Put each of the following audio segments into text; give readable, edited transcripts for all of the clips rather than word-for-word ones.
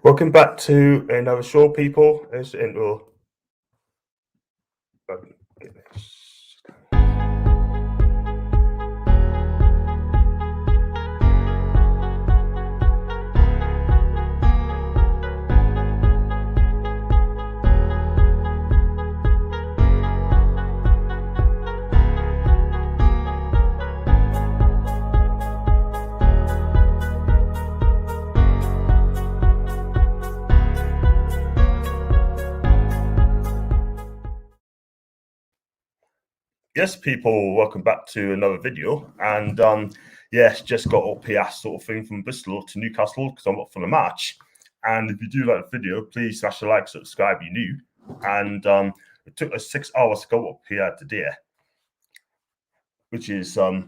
Welcome back to another show, people. It's the intro. Yes, people, welcome back to another video. And yes, just got up here sort of thing from Bristol to Newcastle because I'm up for the match. And if you do like the video, please smash the like, subscribe if you're new. And it took us 6 hours to go up here today, which is a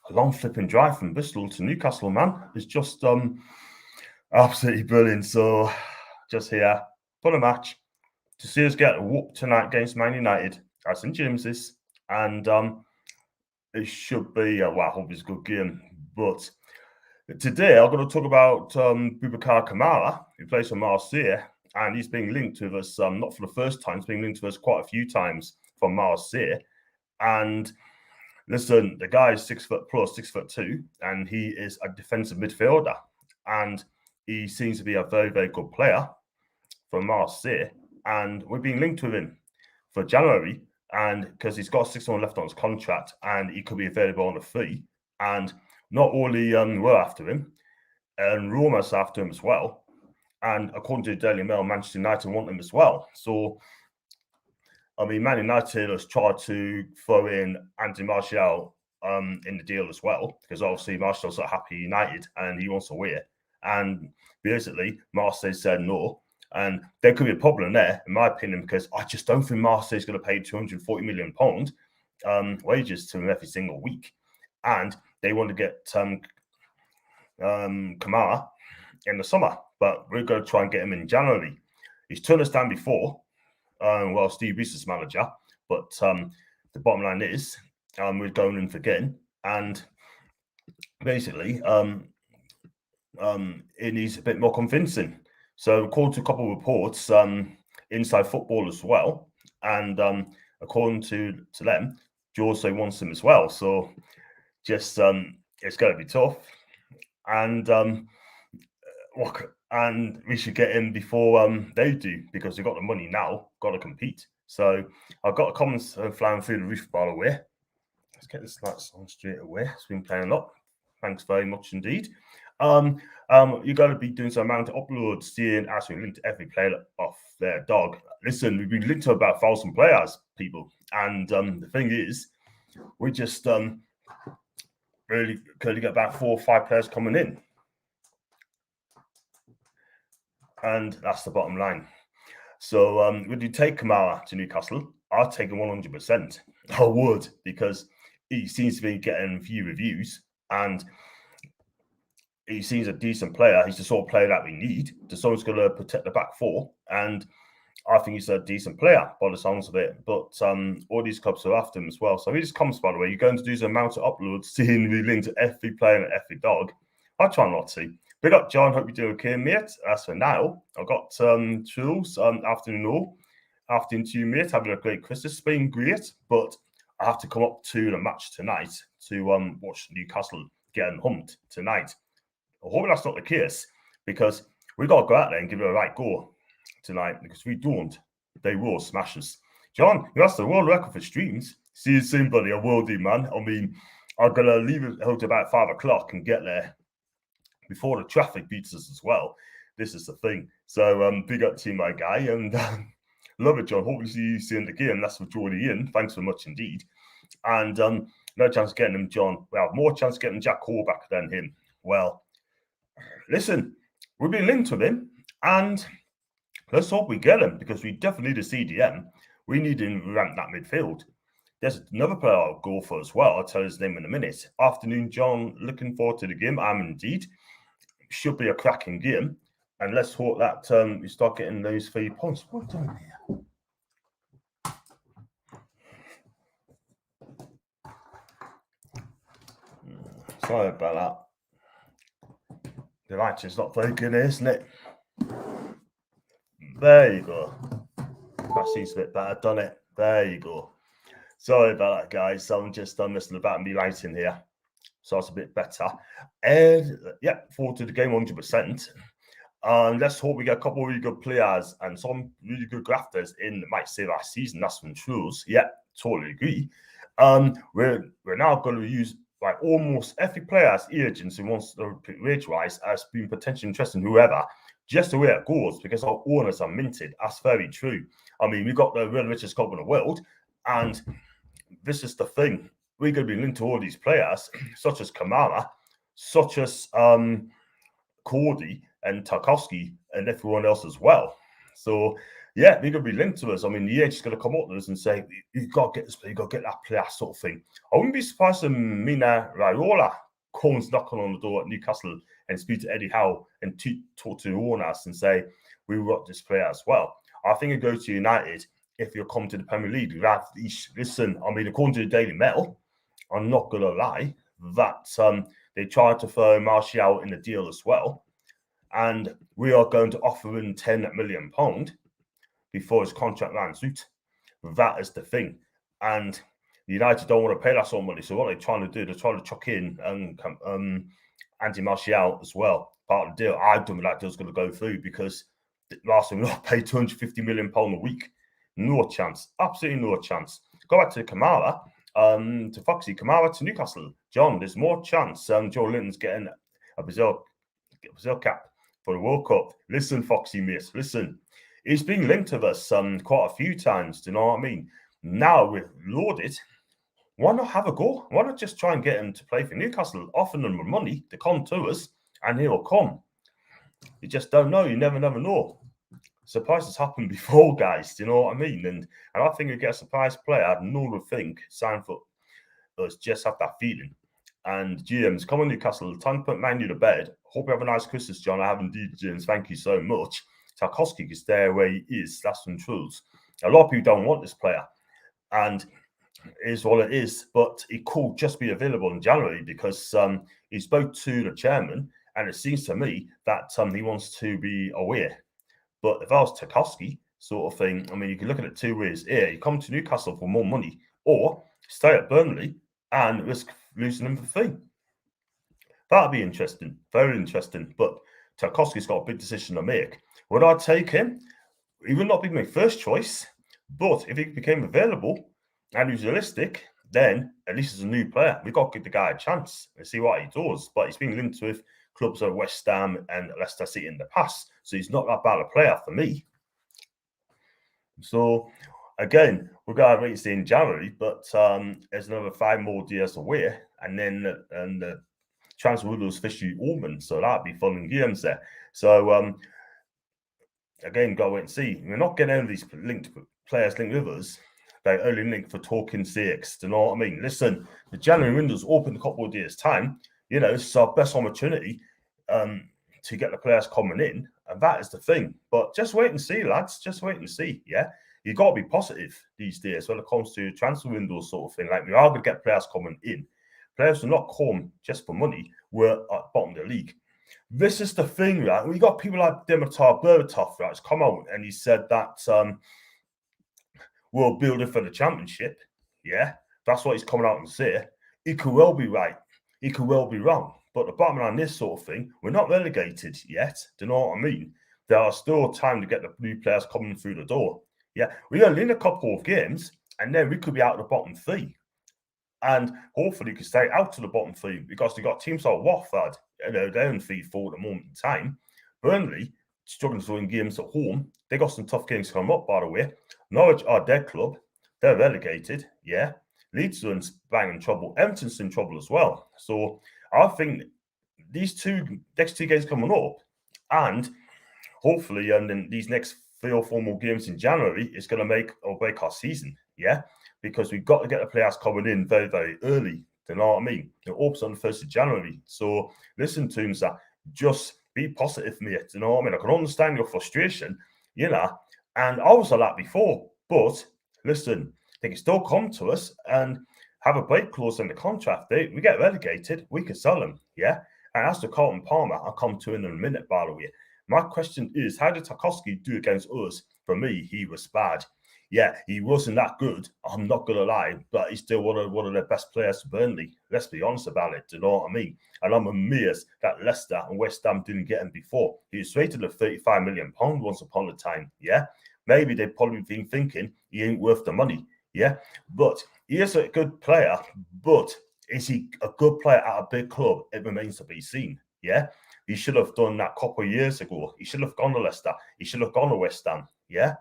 long flipping drive from Bristol to Newcastle, man. It's just absolutely brilliant. So just here for the match to see us get whooped tonight against Man United at St James's. And it should be, well, I hope it's a good game. But today I'm going to talk about Boubacar Kamara, who plays for Marseille, and he's being linked with us, not for the first time, he's being linked with us quite a few times from Marseille. And listen, the guy is 6 foot plus, 6'2", and he is a defensive midfielder. And he seems to be a very, very good player for Marseille. And we're being linked with him for January. And because he's got 6 months left on his contract and he could be available on a fee. And not only we're after him, and Roma's after him as well. And according to the Daily Mail, Manchester United want him as well. So, I mean, Man United has tried to throw in Anthony Martial in the deal as well, because obviously Martial's not happy United and he wants to wear. And basically, Marseille said no. And there could be a problem there, in my opinion, because I just don't think Marseille is going to pay £240 million wages to him every single week. And they want to get Kamara in the summer, but we're going to try and get him in January. He's turned us down before, well, Steve Rees is manager, but the bottom line is we're going in for again. And basically, it needs a bit more convincing. So according to a couple of reports, Inside Football as well, and according to them, Jose wants him as well. So just it's going to be tough, and we should get him before they do, because they've got the money now, got to compete. So I've got comments flying through the roof, by the way. Let's get this lights on straight away. It's been playing a lot. Thanks very much indeed. You're going to be doing some amount of uploads, seeing as we link to every player off their dog. Listen, we've been linked to about 1,000 players, people, and the thing is, we just really could get about 4 or 5 players coming in, and that's the bottom line. So would you take Kamara to Newcastle? I'd take him 100%. I would, because he seems to be getting a few reviews, and he seems a decent player. He's the sort of player that we need. Someone's going to protect the back four. And I think he's a decent player by the sounds of it. But all these clubs are after him as well. So he just comes, by the way, you're going to do some amount of uploads, seeing the link to every player and every dog. I try not to. Big up, John. Hope you're doing okay, mate. As for now, I've got Truls. Afternoon to you, mate. Having a great Christmas. It's been great. But I have to come up to the match tonight to watch Newcastle getting humped tonight. I hope that's not the case, because we got to go out there and give it a right go tonight, because if we don't, they will smash us. John, that's the world record for streams. See you soon, buddy. I will do, man. I mean, I'm going to leave it till about 5 o'clock and get there before the traffic beats us as well. This is the thing. So big up to you, my guy, and love it, John. Hopefully see you soon in the game. That's for joining in. Thanks so much indeed. And no chance of getting him, John. We have more chance of getting Jack Horback than him. Well, listen, we've been linked with him, and let's hope we get him, because we definitely need a CDM. We need him to ramp that midfield. There's another player I'll go for as well. I'll tell his name in a minute. Afternoon, John. Looking forward to the game. I'm indeed. Should be a cracking game. And let's hope that we start getting those 3 points. What are we doing here? Sorry about The lighting's not very good, isn't it? There you go. That seems a bit better, doesn't it? There you go. Sorry about that, guys. I'm just messing about me lighting here. So it's a bit better. And yeah, forward to the game 100%. Let's hope we get a couple of really good players and some really good grafters in that might save our season. That's from Truls. Yeah, totally agree. We're now going to use like almost every player's agents who wants to wage rise as being potentially interested in whoever, just the way it goes, because our owners are minted. That's very true. I mean, we've got the real richest club in the world, and this is the thing. We're going to be linked to all these players, such as Kamara, such as Cody and Tarkovsky and everyone else as well. So yeah, they're going to be linked to us. I mean, the agent's going to come up to us and say, "You got to get this player, you got to get that player," sort of thing. I wouldn't be surprised if Mina Raiola comes knocking on the door at Newcastle and speak to Eddie Howe and talk to the owners and say, "We want this player as well." I think it goes to United. If you come to the Premier League, listen. I mean, according to the Daily Mail, I'm not going to lie that they tried to throw Martial in the deal as well. And we are going to offer him £10 million before his contract runs out. That is the thing. And United don't want to pay that sort of money. So what they're trying to do, they're trying to chuck in Andy Martial as well. Part of the deal. I don't think that deal's going to go through because last time we got paid £250 million a week. No chance. Absolutely no chance. Go back to Kamara. To Foxy, Kamara to Newcastle. John, there's more chance Joe Linton's getting a Brazil cap for the World Cup. Listen, Foxy, mate, listen. He's been linked to us quite a few times, do you know what I mean? Now we're loaded. Why not have a go? Why not just try and get him to play for Newcastle, offering them money to come to us, and he'll come. You just don't know. You never know. Surprises happen before, guys. Do you know what I mean? And I think you get a surprise player. I would think sign for us just have that feeling. And GMs, come on Newcastle, time to put Man U to bed. Hope you have a nice Christmas, John. I have indeed, James. Thank you so much. Tarkovsky is there where he is. That's some truths. A lot of people don't want this player. And it is what it is. But it could just be available in January because he spoke to the chairman. And it seems to me that he wants to be aware. But if I was Tarkovsky sort of thing, I mean, you can look at it two ways. Here, you come to Newcastle for more money or stay at Burnley and risk losing him for free. That'd be interesting, very interesting. But Tarkovsky's got a big decision to make. Would I take him? He would not be my first choice. But if he became available and he's realistic, then at least as a new player, we've got to give the guy a chance and see what he does. But he's been linked with clubs like West Ham and Leicester City in the past. So he's not that bad a player for me. So again, we're going to wait and see in January, but there's another 5 more years away. And then the transfer window is officially open. So that'd be fun and games there. So again, go wait and see. We're not getting any of these players linked with us. They only link for talking sakes. Do you know what I mean? Listen, the January window's open in a couple of days' time. You know, it's our best opportunity to get the players coming in, and that is the thing. But just wait and see, lads. Just wait and see. Yeah, you got to be positive these days when it comes to transfer windows sort of thing. Like we are going to get players coming in. Players will not come just for money. We're at the bottom of the league. This is the thing, right? We got people like Dimitar Berbatov, right? It's come out and he said that we're building for the championship. Yeah, that's what he's coming out and say. He could well be right. He could well be wrong. But the bottom line, this sort of thing, we're not relegated yet. Do you know what I mean? There are still time to get the new players coming through the door. Yeah, we only in a couple of games, and then we could be out of the bottom 3. And hopefully, we can stay out of the bottom 3 because we've got teams like Watford, you know, they're in 3-4 at the moment in time. Burnley, struggling to win games at home. They got some tough games coming up, by the way. Norwich are their club. They're relegated, yeah. Leeds are in banging trouble. Everton's in trouble as well. So I think these next 2 games coming up, and hopefully, and then these next 3 or 4 more games in January is going to make or break our season, yeah. Because we've got to get the players coming in very, very early. Do you know what I mean? It opens on the 1st of January. So listen to him, sir. Just be positive, mate. You know what I mean? I can understand your frustration, you know, and I was like that before. But listen, they can still come to us and have a break clause in the contract. We get relegated, we can sell them, yeah? And as to Carlton Palmer, I'll come to in a minute, by the way. My question is, how did Tarkowski do against us? For me, he was bad. Yeah, he wasn't that good. I'm not gonna lie, but he's still one of the best players for Burnley. Let's be honest about it. Do you know what I mean? And I'm amazed that Leicester and West Ham didn't get him before. He was rated at £35 million once upon a time. Yeah, maybe they've probably been thinking he ain't worth the money. Yeah, but he is a good player. But is he a good player at a big club? It remains to be seen. Yeah, he should have done that a couple of years ago. He should have gone to Leicester. He should have gone to West Ham. Yeah,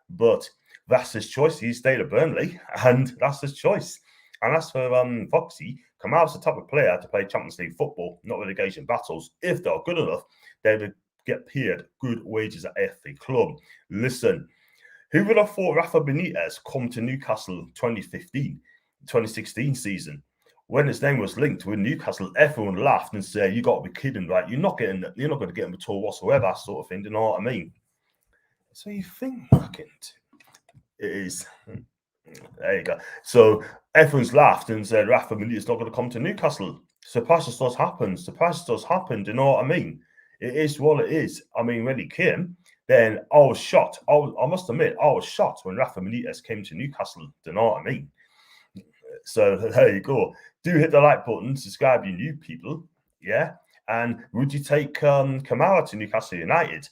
but that's his choice. He stayed at Burnley, and that's his choice. And as for Foxy, Kamara's the type of player to play Champions League football, not relegation battles. If they're good enough, they would get paid good wages at every club. Listen, who would have thought Rafa Benitez come to Newcastle 2016 season? When his name was linked with Newcastle, everyone laughed and said, "You got to be kidding, right? You're not going to get him at all whatsoever," sort of thing. Do you know what I mean? So you think, fucking, it is. There you go. So everyone's laughed and said Rafa Benitez not going to come to Newcastle. Surprises does happen. Surprises does happen. Do you know what I mean? It is what it is. I mean, when he came, then I was shocked. I must admit, I was shocked when Rafa Benitez came to Newcastle. Do you know what I mean? So there you go. Do hit the like button, subscribe, you new people. Yeah. And would you take Kamara to Newcastle United?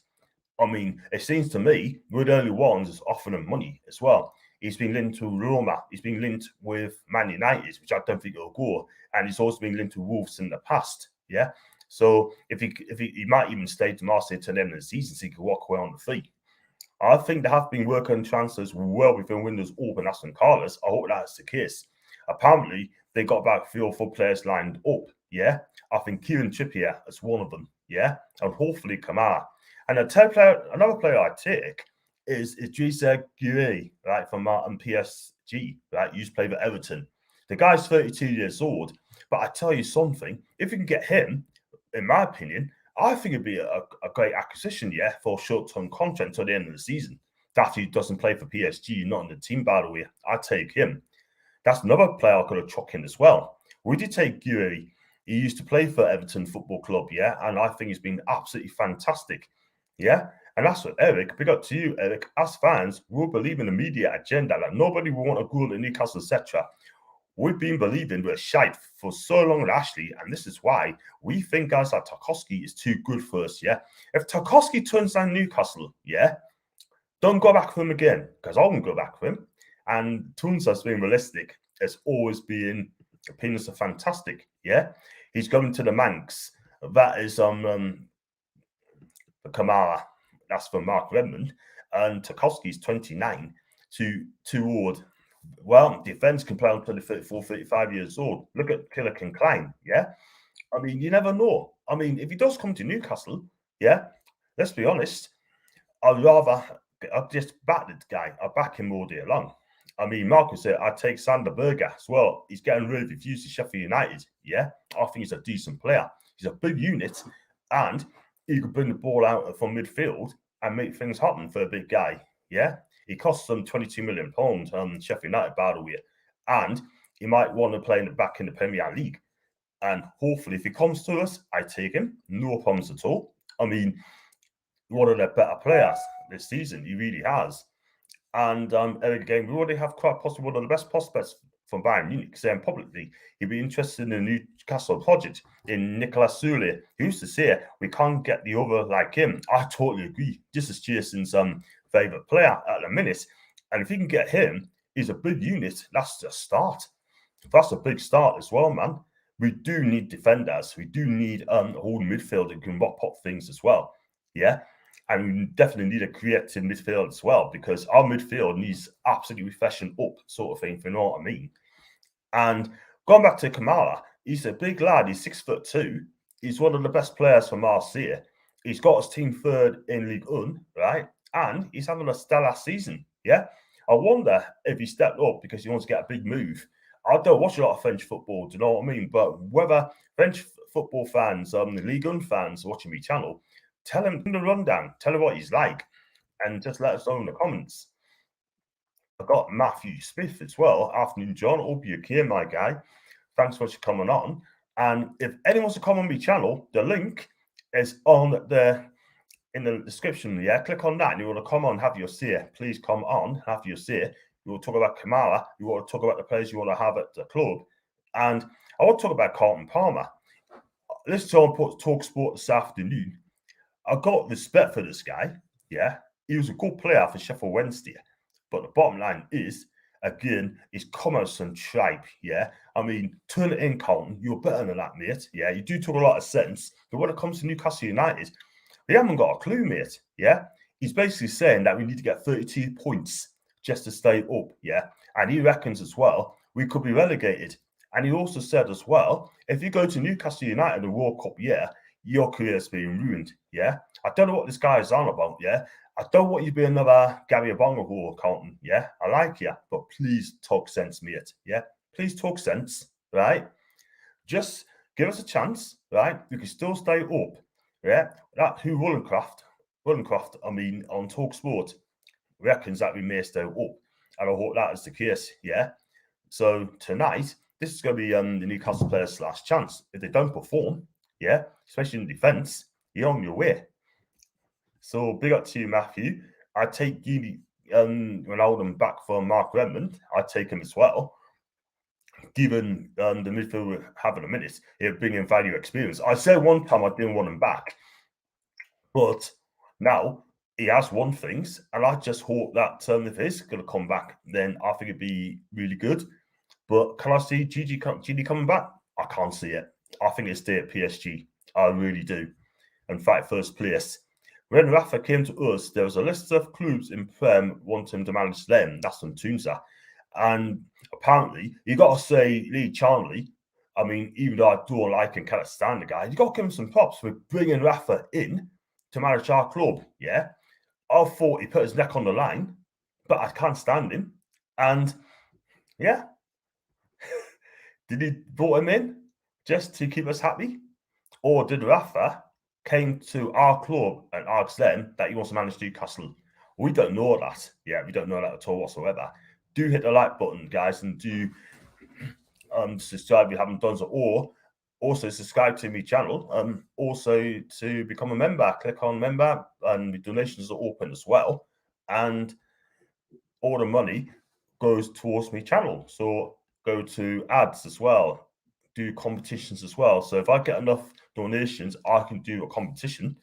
I mean, it seems to me we're the only ones offering him money as well. He's been linked to Roma. He's been linked with Man United, which I don't think will go. And he's also been linked to Wolves in the past. Yeah. So if he might even stay to Marseille to the end of the season, so he could walk away on the fee. I think they have been working on transfers well within windows open Aston Carlos. I hope that's the case. Apparently, they got about 3 or 4 players lined up. Yeah. I think Kieran Trippier is one of them. Yeah. And hopefully Kamara. And another player I take is Idrissa Gueye, right, from PSG, right? Used to play for Everton. The guy's 32 years old, but I tell you something, if you can get him, in my opinion, I think it'd be a great acquisition, yeah, for a short-term contract until the end of the season. That he doesn't play for PSG, not in the team, by the way. I'd take him. That's another player I could have chucked in as well. We did take Gueye. He used to play for Everton Football Club, yeah, and I think he's been absolutely fantastic. Yeah, and that's what Eric, big up to you, Eric. As fans, we'll believe in the media agenda that nobody will want to go to Newcastle, etc. We've been believing we're shite for so long, Ashley, and this is why we think guys like Tarkowski is too good for us. Yeah, if Tarkowski turns down Newcastle, yeah, don't go back for him again because I won't go back for him. And Tunsa's being realistic. It's always been opinions are fantastic. Yeah, he's going to the Manx. That is Kamara, that's for Mark Redmond, and Tarkowski's 29 toward, well, defense can play until they're 34, 35 years old. Look at Killican Klein, yeah? I mean, you never know. I mean, if he does come to Newcastle, yeah, let's be honest, I'd just back this guy. I'd back him all day long. I mean, Marcus said I'd take Sander Berger as well. He's getting rid of refused to Sheffield United, yeah? I think he's a decent player. He's a big unit, and he could bring the ball out from midfield and make things happen for a big guy. Yeah, he costs them £22 million, Sheffield United, by the way, and he might want to play back in the Premier League. And hopefully, if he comes to us, I take him. No problems at all. I mean, one of the better players this season. He really has. And again, we already have quite possibly one of the best prospects from Bayern Munich saying publicly he'd be interested in the Newcastle project in Nicolas Sule. He used to say we can't get the other like him. I totally agree. This is Jason's favourite player at the minute. And if he can get him, he's a big unit. That's a start. That's a big start as well, man. We do need defenders. We do need a whole midfield who can pop things as well. Yeah. And we definitely need a creative midfield as well, because our midfield needs absolutely refreshing up, sort of thing, if you know what I mean. And going back to Kamara, he's a big lad. He's 6'2". He's one of the best players for Marseille. He's got his team third in Ligue 1, right? And he's having a stellar season. Yeah. I wonder if he stepped up because he wants to get a big move. I don't watch a lot of French football, do you know what I mean? But whether French football fans, the Ligue 1 fans watching my channel, tell him the rundown, tell him what he's like, and just let us know in the comments. I've got Matthew Smith as well. Afternoon, John. Hope you're here, my guy. Thanks so much for coming on. And if anyone wants to come on my channel, the link is in the description. Yeah, click on that and you want to come on, have your say. Please come on, have your say. You want to talk about Kamara, you want to talk about the players you want to have at the club. And I want to talk about Carlton Palmer. Listen to on Talk Sport this afternoon. I got respect for this guy. Yeah, he was a good player for Sheffield Wednesday. But the bottom line is, again, he's come out some tripe. Yeah, I mean, turn it in, Carlton. You're better than that, mate. Yeah, you do talk a lot of sense. But when it comes to Newcastle United, we haven't got a clue, mate. Yeah, he's basically saying that we need to get 32 points just to stay up. Yeah, and he reckons as well we could be relegated. And he also said as well, if you go to Newcastle United in the World Cup year, your career's being ruined. Yeah, I don't know what this guy is on about. Yeah, I don't want you to be another Gary Abonga or Carlton. Yeah, I like you, but please talk sense, mate. Yeah, please talk sense, right? Just give us a chance, right? We can still stay up. Yeah, that who Wollencroft, I mean, on Talk Sport reckons that we may stay up, and I hope that is the case. Yeah. So tonight, this is going to be the Newcastle players' last chance. If they don't perform, yeah, especially in defence, you're on your way. So big up to you, Matthew. I take Ronaldo back for Mark Redmond. I take him as well. Given the midfield we have in a minute, he'll bring in value experience. I said one time I didn't want him back, but now he has won things, and I just hope that if he's going to come back, then I think it'd be really good. But can I see GD coming back? I can't see it. I think he'll stay at PSG. I really do. In fact, first place. When Rafa came to us, there was a list of clubs in Prem wanting to manage them. That's on Tunza. And apparently, you got to say Lee Charnley. I mean, even though I don't like and can't stand the guy, you got to give him some props for bringing Rafa in to manage our club. Yeah, I thought he put his neck on the line, but I can't stand him. And yeah, did he brought him in just to keep us happy, or did Rafa came to our club and asked them that he wants to manage Newcastle? We don't know that. Yeah, we don't know that at all whatsoever. Do hit the like button, guys, and do subscribe if you haven't done so, or also subscribe to my channel. Also to become a member, click on member, and the donations are open as well. And all the money goes towards my channel. So go to ads as well, do competitions as well. So if I get enough donations, I can do a competition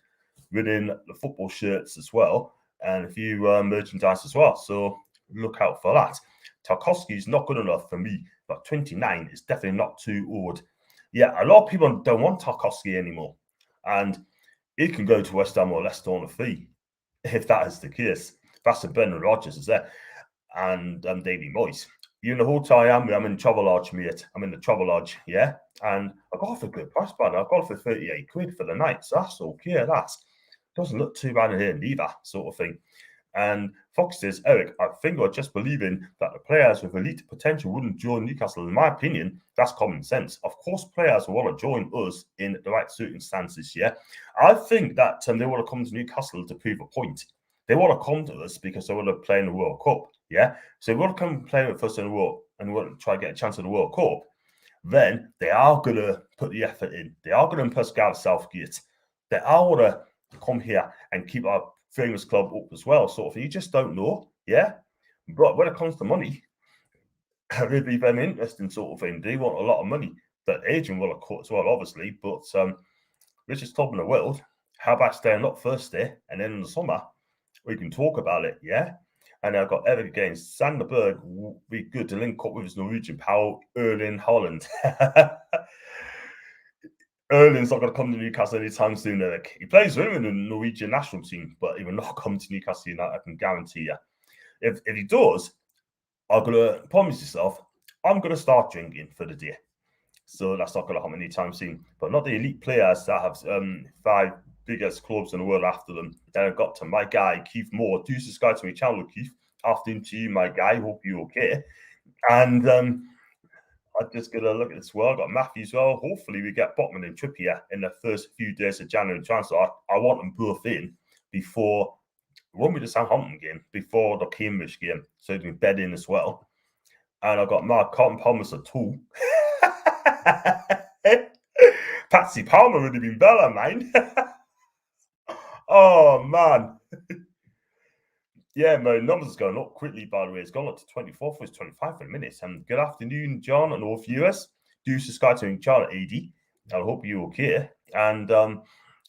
within the football shirts as well, and a few merchandise as well. So look out for that. Tarkowski is not good enough for me, but 29 is definitely not too old. Yeah, a lot of people don't want Tarkowski anymore, and he can go to West Ham or Leicester on a fee if that is the case. That's the Brendan Rodgers is there, and Davy Moyes. You know, the whole time I'm in Travel Lodge, mate. I'm in the Travel Lodge, yeah. And I got off a good price, but I got off for 38 quid for the night. So that's okay. That doesn't look too bad in here neither, sort of thing. And Fox says, Eric, I think you're just believing that the players with elite potential wouldn't join Newcastle. In my opinion, that's common sense. Of course, players will want to join us in the right circumstances, yeah. I think that they want to come to Newcastle to prove a point. They want to come to us because they want to play in the World Cup, yeah. So they want to come play with us in the World and want to try to get a chance at the World Cup. Then they are going to put the effort in. They are going to impress Gareth Southgate. They are going to come here and keep our famous club up as well. Sort of, you just don't know, yeah. But when it comes to money, it'd be very interesting sort of thing. They want a lot of money. The agent will, of course, as well, obviously. But richest club in the world. How about staying up first day, and then in the summer we can talk about it, yeah. And I've got Eric against Sanderberg. Will be good to link up with his Norwegian pal Erling Haaland. Erling's not going to come to Newcastle anytime soon, Eric. He plays with him in the Norwegian national team, but he will not come to Newcastle United, I can guarantee you. If he does, I'm going to promise yourself, I'm going to start drinking for the day. So that's not going to happen anytime soon. But not the elite players that have 5 biggest clubs in the world after them. Then I've got to my guy, Keith Moore. Do subscribe to my channel, Keith. Afternoon to you, my guy. Hope you're okay. And I'm just going to look at this well. I've got Matthew as well. Hopefully we get Botman and Trippier in the first few days of January transfer. I want them both in before, it won't be the Southampton game, before the Cambridge game. So they can bed in as well. And I've got Mark Carlton Palmer's a tool. Patsy Palmer would have been better, man. Oh, man. Yeah, my numbers are going up quickly, by the way. It's gone up to 24 for 25 minutes. And good afternoon, John, and all viewers. Do subscribe to me, John AD. I hope you're okay. And hope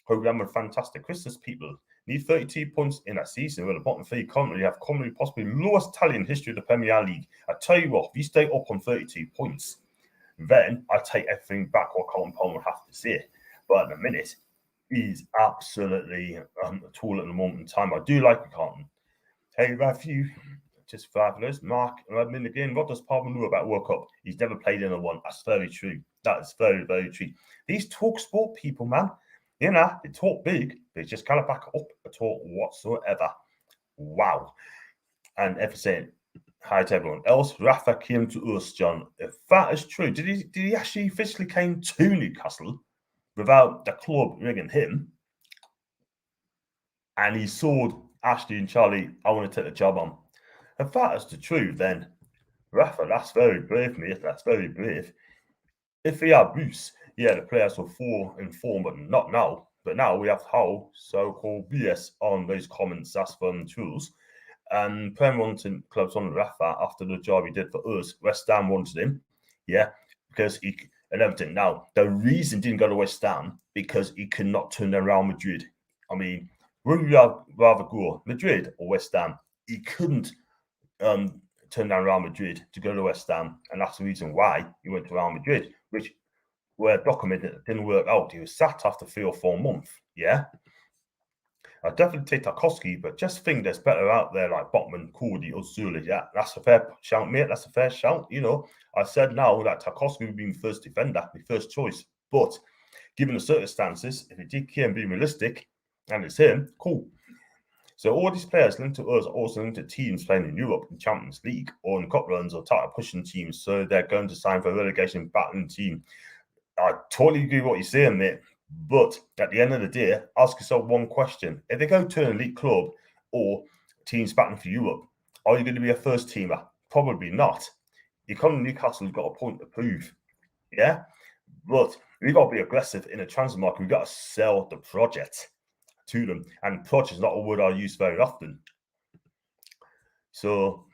you're having a fantastic Christmas, people. Need 32 points in a season. We're the bottom three currently. Have currently possibly lowest tally in history of the Premier League. I tell you what, if you stay up on 32 points, then I take everything back what Colin Palmer has to say. But in a minute, he's absolutely a tool at the moment in time. I do like Carlton. Hey, Matthew, just fabulous. Mark, admin again. What does Palmer know about World Cup? He's never played in a one. That's very true. That is very, very true. These talk sport people, man, you know, they talk big, they just kind of back up at all whatsoever. Wow. And ever saying hi to everyone else. Rafa came to us, John. If that is true, did he actually physically came to Newcastle without the club ringing him? And he sold Ashley and Charlie, I want to take the job on. If that is the truth, then Rafa, that's very brave, mate. That's very brave. If we are Bruce, yeah, the players were full in form, but not now. But now we have how so-called BS on those comments. That's from Truls. And Premier wanted clubs on Rafa after the job he did for us. West Ham wanted him, yeah, because he and everything. Now the reason he didn't go to West Ham because he could not turn around Madrid. I mean, would you rather go Madrid or West Ham? He couldn't turn down Real Madrid to go to West Ham, and that's the reason why he went to Real Madrid, which were documented it didn't work out. He was sacked after 3 or 4 months. Yeah. I definitely take Tarkowski, but just think there's better out there like Botman, Cordy, or Zuli. Yeah, that's a fair shout, mate. That's a fair shout. You know, I said now that Tarkowski would be my first defender, my first choice. But given the circumstances, if it did care and be realistic, and it's him, cool. So all these players linked to us are also linked to teams playing in Europe, in Champions League, or in cup runs or title pushing teams. So they're going to sign for a relegation battling team. I totally agree with what you're saying, mate. But at the end of the day, ask yourself one question. If they go to an elite club or teams battling for Europe, are you going to be a first teamer? Probably not. You come to Newcastle, you've got a point to prove. Yeah? But we've got to be aggressive in a transfer market. We've got to sell the project to them. And project is not a word I use very often. So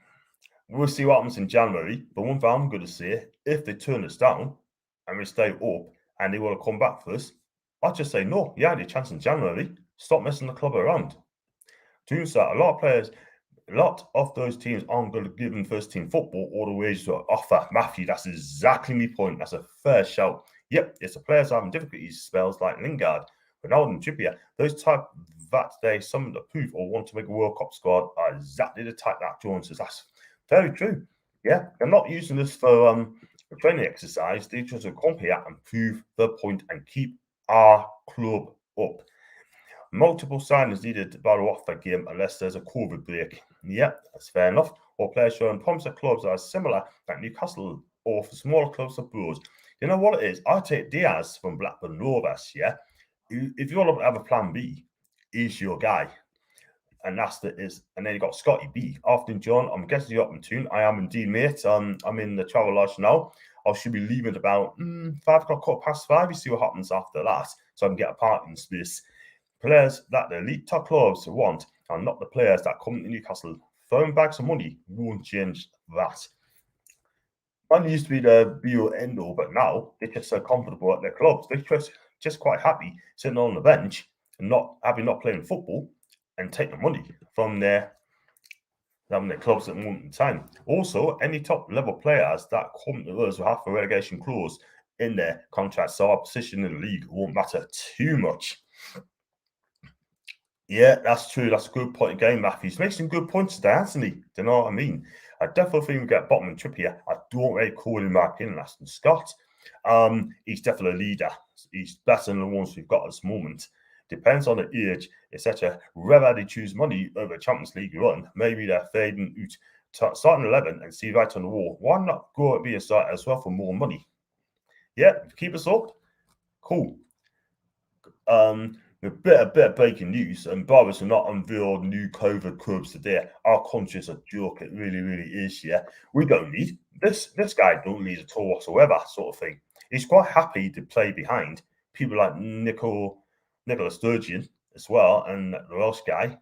we'll see what happens in January. But one thing I'm going to say, if they turn us down and we stay up and they want to come back for us, I'd just say, no, you had your chance in January. Stop messing the club around. Doing so, a lot of those teams aren't going to give them first team football all the wages to offer. Matthew, that's exactly my point. That's a fair shout. Yep, it's the players having difficulties, spells like Lingard, Ronaldo and Trippier. Those type that they summon to prove or want to make a World Cup squad are exactly the type that Jones says. That's very true. Yeah, they're not using this for training exercise. They just come here and prove the point and keep our club up. Multiple signings needed by the Watford game unless there's a COVID break. Yep, that's fair enough. Or players showing promise at clubs that are similar like Newcastle or for smaller clubs abroad. You know what it is? I take Diaz from Blackburn Rovers, yeah? If you want to have a plan B, he's your guy. And and then you got Scotty B. Afternoon, John. I'm guessing you're up in tune. I am indeed, mate. I'm in the travel lodge now. I should be leaving at about 5 o'clock, 5:15. You see what happens after that, so I can get a parking space. Players that the elite top clubs want are not the players that come to Newcastle. Throwing bags of money won't change that. Money used to be the be-all end-all, but now they're just so comfortable at their clubs. They're just quite happy sitting on the bench and not playing football and taking money from their clubs at the moment in time. Also, any top level players that come to us will have a relegation clause in their contract, so our position in the league won't matter too much. Yeah, that's true. That's a good point again, Matthew. He's making some good points today, hasn't he? Do you know what I mean? I definitely think we get Botman and Trippier. I don't really call him back in Aston Scott. He's definitely a leader. He's better than the ones we've got at this moment. Depends on the age, etc. Whether they choose money over a Champions League run, maybe they're fading out, starting 11 and see right on the wall. Why not go and be a starter as well for more money? Yeah, keep us up. Cool. A bit of breaking news, and Boris will not unveil new COVID clubs today. Our country is a joke. It really, really is. Yeah, we don't need this. This guy don't need at all whatsoever, sort of thing. He's quite happy to play behind people like Nicola Sturgeon as well, and the Welsh guy,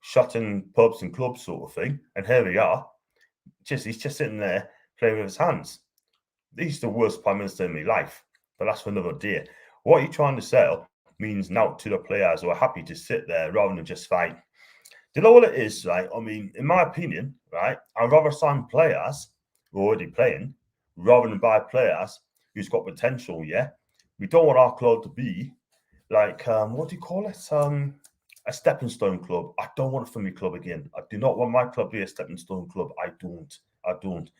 shutting pubs and clubs sort of thing. And here we are. He's just sitting there playing with his hands. He's the worst prime minister in my life, but that's for another day. What you're trying to sell means now to the players who are happy to sit there rather than just fight. Do you know what it is, right? I mean, in my opinion, right, I'd rather sign players who are already playing rather than buy players who's got potential, yeah? We don't want our club to be like, what do you call it? A stepping stone club. I don't want it for my club again. I do not want my club to be a stepping stone club. I don't.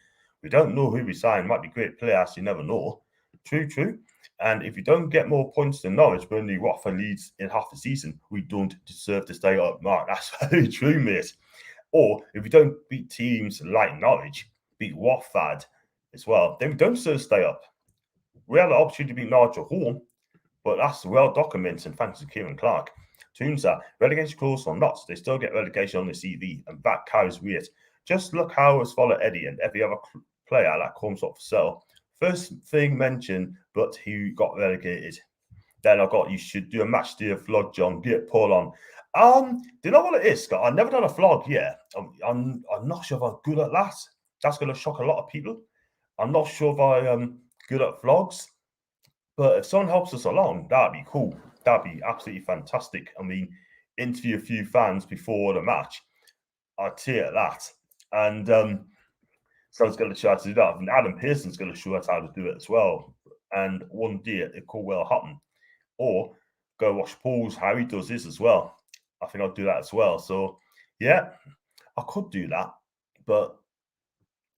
We don't know who we sign. Might be great players. You never know. True. And if you don't get more points than Norwich, Burnley, Watford, Leeds in half the season, we don't deserve to stay up. Mark, that's very true, mate. Or if we don't beat teams like Norwich, beat Watford as well, then we don't deserve to stay up. We had the opportunity to beat Norwich at home, but that's well documented, and thanks to Kieran Clark. Turns out, relegation clause or not, they still get relegation on the CV, and that carries weight. Just look how it's followed Eddie and every other player that comes up for sale. First thing mentioned, but he got relegated. Then I got, you should do a match day vlog, John. Get Paul on. Do you know what it is, Scott? I've never done a vlog yet. I'm not sure if I'm good at that. That's going to shock a lot of people. I'm not sure if I am good at vlogs. But if someone helps us along, that'd be cool. That'd be absolutely fantastic. I mean, interview a few fans before the match. I'd take that. And someone's going to try to do that. And Adam Pearson's going to show us how to do it as well. And one day it could well happen. Or go watch Paul's, how he does this as well. I think I'll do that as well. So, yeah, I could do that. But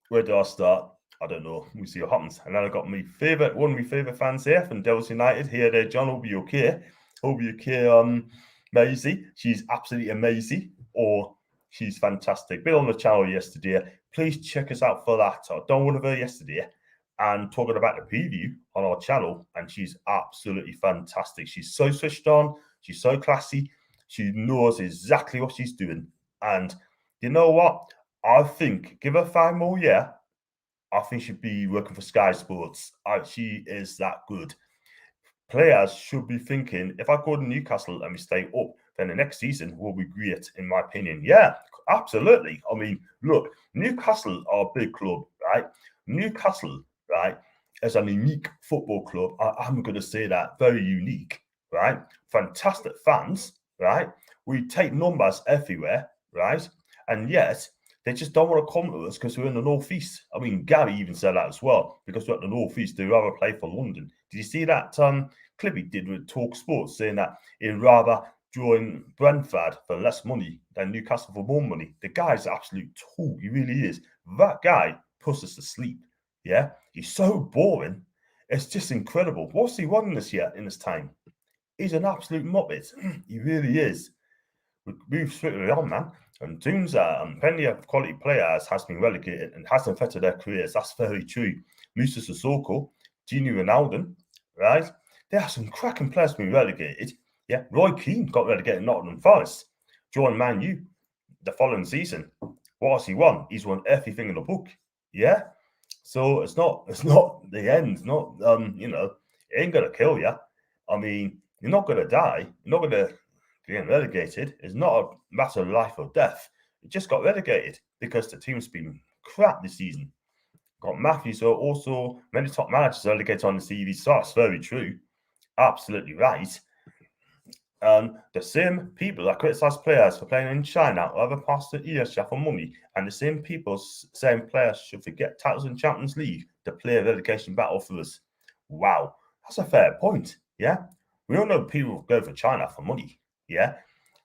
where do I start? I don't know. We'll see what happens. And then I got one of my favourite fans here from Devils United. Here there, John. Hope you're okay. Hope you're okay, Maisie. She's absolutely amazing. Or she's fantastic. Been on the channel yesterday. Please check us out for that. I done one of her yesterday and talking about the preview on our channel. And she's absolutely fantastic. She's so switched on. She's so classy. She knows exactly what she's doing. And you know what? I think give her 5 more years. I think she'd be working for Sky Sports. She is that good. Players should be thinking, if I go to Newcastle and we stay up, then the next season will be great, in my opinion. Yeah, absolutely. I mean, look, Newcastle are a big club, right? Newcastle, right, is a unique football club. I'm going to say that, very unique, right? Fantastic fans, right? We take numbers everywhere, right? And yet, they just don't want to come to us because we're in the northeast. I mean, Gary even said that as well, because we're at the northeast, they'd rather play for London. Did you see that clip he did with Talk Sports saying that he'd rather join Brentford for less money than Newcastle for more money? The guy's an absolute tool. He really is. That guy puts us to sleep. Yeah, he's so boring. It's just incredible. What's he won this year in his time? He's an absolute muppet. He really is. We move swiftly on, man. And Toonza and plenty of quality players has been relegated and hasn't affected their careers. That's very true. Musa Sissoko, Gini Ronaldo, right? There are some cracking players being relegated. Yeah, Roy Keane got relegated in Nottingham Forest. Joined Man U the following season. What has he won? He's won everything in the book. Yeah. So it's not the end. It's not it ain't gonna kill you. I mean, you're not gonna die. You're not gonna getting relegated. It's not a matter of life or death. It just got relegated because the team's been crap this season. Got Matthews, so also many top managers relegated on the CV. So that's very true. Absolutely right. And the same people that criticise players for playing in China or other parts of Asia for money, and the same people saying players should forget titles in Champions League to play a relegation battle for us. Wow, that's a fair point. Yeah, we all know people go for China for money. Yeah,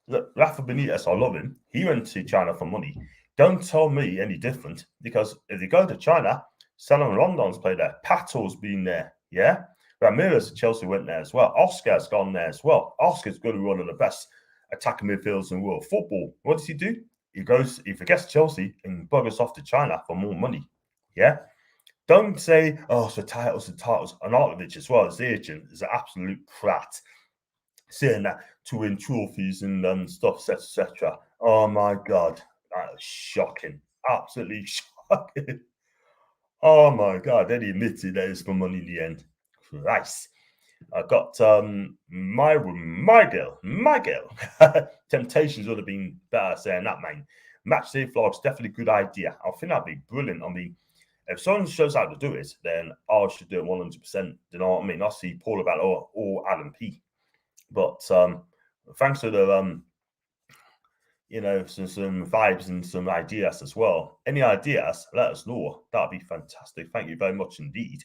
look, Rafa Benitez, I love him. He went to China for money. Don't tell me any different, because if you go to China, Salomon Rondon's played there. Pato's been there. Yeah. Ramirez at Chelsea went there as well. Oscar's gone there as well. Oscar's going to be one of the best attacking midfielders in world football. What does he do? He forgets Chelsea and buggers off to China for more money. Yeah. Don't say, oh, so titles. Arnautovic as well, his agent, is an absolute prat. Saying that to win trophies and stuff, etc. Oh my God. That is shocking. Absolutely shocking. Oh my God. Then he admitted that it's for money in the end. Christ. I got Miguel. Temptations would have been better saying that, man. Match day vlogs, definitely a good idea. I think that'd be brilliant. I mean, if someone shows how to do it, then I should do it 100%. You know what I mean? I see Paul about or Adam P. But thanks to the some vibes and some ideas as well. Any ideas, let us know. That'd be fantastic. Thank you very much indeed.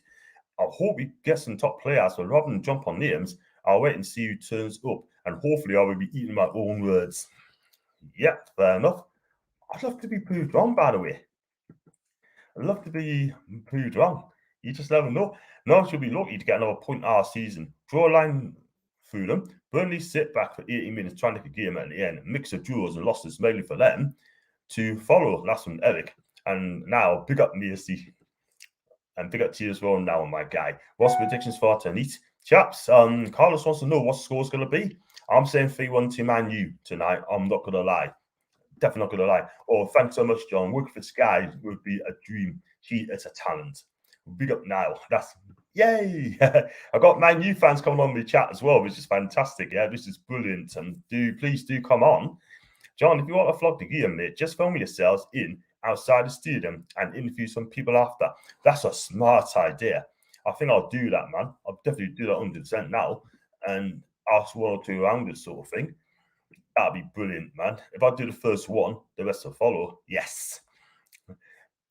I hope we get some top players, but rather than jump on names, I'll wait and see who turns up, and hopefully I will be eating my own words. Yeah, fair enough. I'd love to be proved wrong, by the way. I'd love to be proved wrong. You just never know. Norwich will be lucky to get another point our season. Draw a line through them. Burnley sit back for 80 minutes trying to get a game at the end. Mix of draws and losses mainly for them to follow. Last one, Eric. And now, big up Mercy. And big up to you as well now, my guy. What's predictions for tonight? Chaps, Carlos wants to know what the score's going to be. I'm saying 3-1 to Man U tonight. I'm not going to lie. Definitely not going to lie. Oh, thanks so much, John. Working for Sky would be a dream. She is a talent. Big up now. That's yay. I got Man U fans coming on the chat as well, which is fantastic. Yeah, this is brilliant. And please do come on. John, if you want to vlog the game, mate, just film yourselves in outside the stadium and interview some people after. That's a smart idea. I think I'll do that, man. I'll definitely do that 100% now and ask one or two rounders sort of thing. That'd be brilliant, man. If I do the first one, the rest will follow. Yes.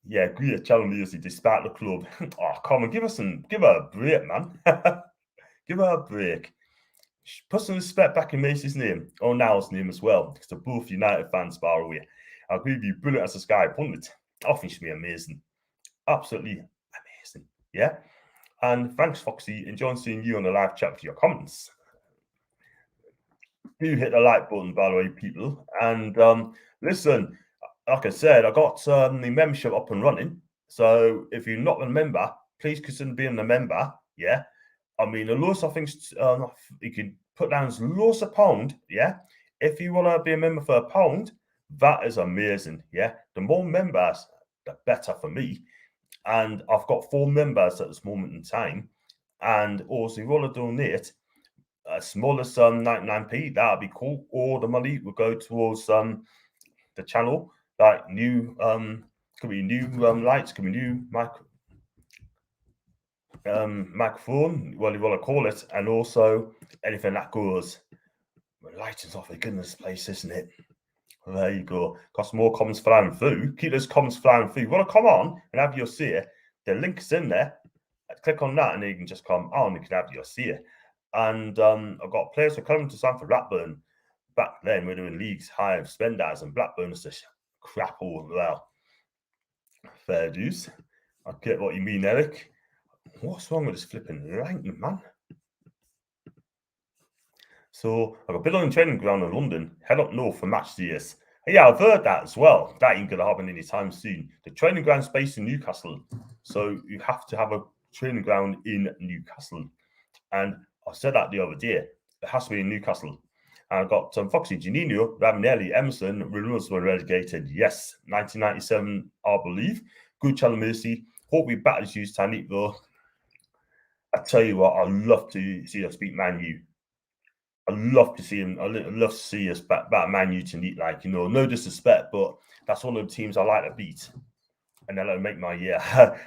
Yeah, great channel music despite the club. Oh, come on, give her a break, man. Give her a break. Put some respect back in Macy's name, or Niall's name as well, because they're both United fans, by the way. I agree with you, brilliant as a Sky pundit. I think she'll be amazing. Absolutely amazing. Yeah. And thanks, Foxy. Enjoying seeing you on the live chat for your comments. Do hit the like button, by the way, people. And listen, like I said, I got the membership up and running. So if you're not a member, please consider being a member. Yeah. I mean, the lowest I think you can put down as lowest a £1. Yeah. If you want to be a member for £1, that is amazing. Yeah. The more members, the better for me. And I've got 4 members at this moment in time. And also, if you want to donate, as small as 99p, that'd be cool. All the money will go towards the channel, like new could be new lights, could be new microphone, what you want to call it, and also anything that goes. Lighting's off, for goodness place, isn't it? There you go. Got some more comments flying through. Keep those comments flying through. You want to come on and have your say? The link's in there. Click on that, and then you can just come on and you can have your say. And I've got players who are coming to sign for Blackburn. Back then, we're doing leagues high of spenders, and Blackburn is just crap all well. Fair dues. I get what you mean, Eric. What's wrong with this flipping lightning, man? So I've got a bit on the training ground in London. Head up north for match days. Yeah, I've heard that as well. That ain't going to happen anytime soon. The training ground's based in Newcastle. So you have to have a training ground in Newcastle. And I said that the other day. It has to be in Newcastle. And I've got Foxy, Janino, Ravanelli, Emerson, Reynolds were relegated. Yes, 1997, I believe. Good channel, Mercy. Hope we battle you, Tanit, though. I tell you what, I'd love to see us beat Man U. I'd love to see him. I'd love to see us back Man U tonight. Like, no disrespect, but that's one of the teams I like to beat. And then I'll make my year.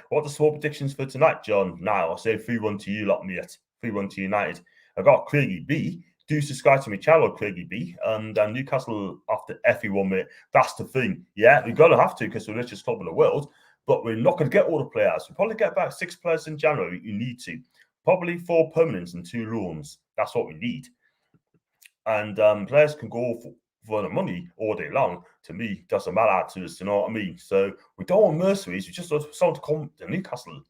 What are the small predictions for tonight, John? Now, I'll say 3-1 to you lot, mate. 3-1 to United. I got Craigie B. Do subscribe to my channel, Craigie B. And Newcastle after FE1, mate. That's the thing. Yeah, we're going to have to because we're the richest club in the world. But we're not going to get all the players. We'll probably get about 6 players in January. You need to. Probably 4 permanents and 2 loans. That's what we need. And players can go for the money all day long. To me, doesn't matter to us, you know what I mean? So we don't want mercenaries. We just want someone to come to Newcastle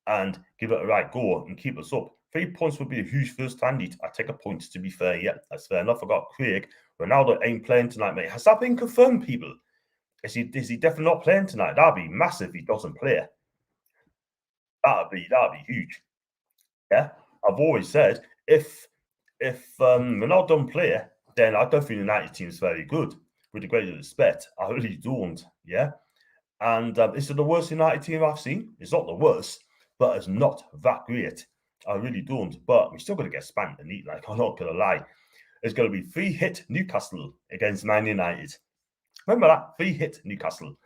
and give it a right go and keep us up. 3 points would be a huge first hand. I take a point, to be fair. Yeah, that's fair enough. I got Craig. Ronaldo ain't playing tonight, mate. Has that been confirmed, people? Is he definitely not playing tonight? That'd be massive if he doesn't play. That'd be huge. Yeah, I've always said if Ronaldo don't play, then I don't think the United team is very good. With the greatest respect, I really don't. Yeah, and is it the worst United team I've seen? It's not the worst, but it's not that great. I really don't. But we're still going to get spanked and eat. Like, I'm not going to lie. It's going to be 3-hit Newcastle against Man United. Remember that? 3-hit Newcastle.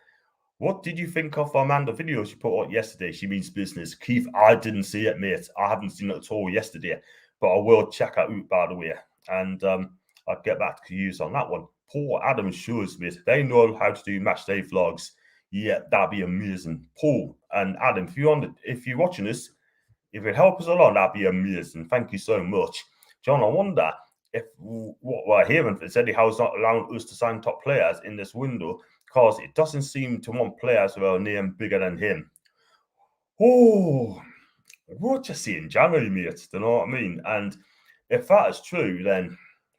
What did you think of Amanda video she put out yesterday? She means business. Keith, I didn't see it, mate. I haven't seen it at all yesterday, but I will check it out, by the way. And I'll get back to you on that one. Paul, Adam, shows, mate. They know how to do match day vlogs. Yeah, that'd be amazing. Paul and Adam, if you're watching this, if it helps us along, that'd be amazing. Thank you so much. John, I wonder if what we're hearing is Eddie Howe's not allowing us to sign top players in this window because it doesn't seem to want players with a name bigger than him. Oh, we'll just see in January, mate. Do you know what I mean? And if that is true, then it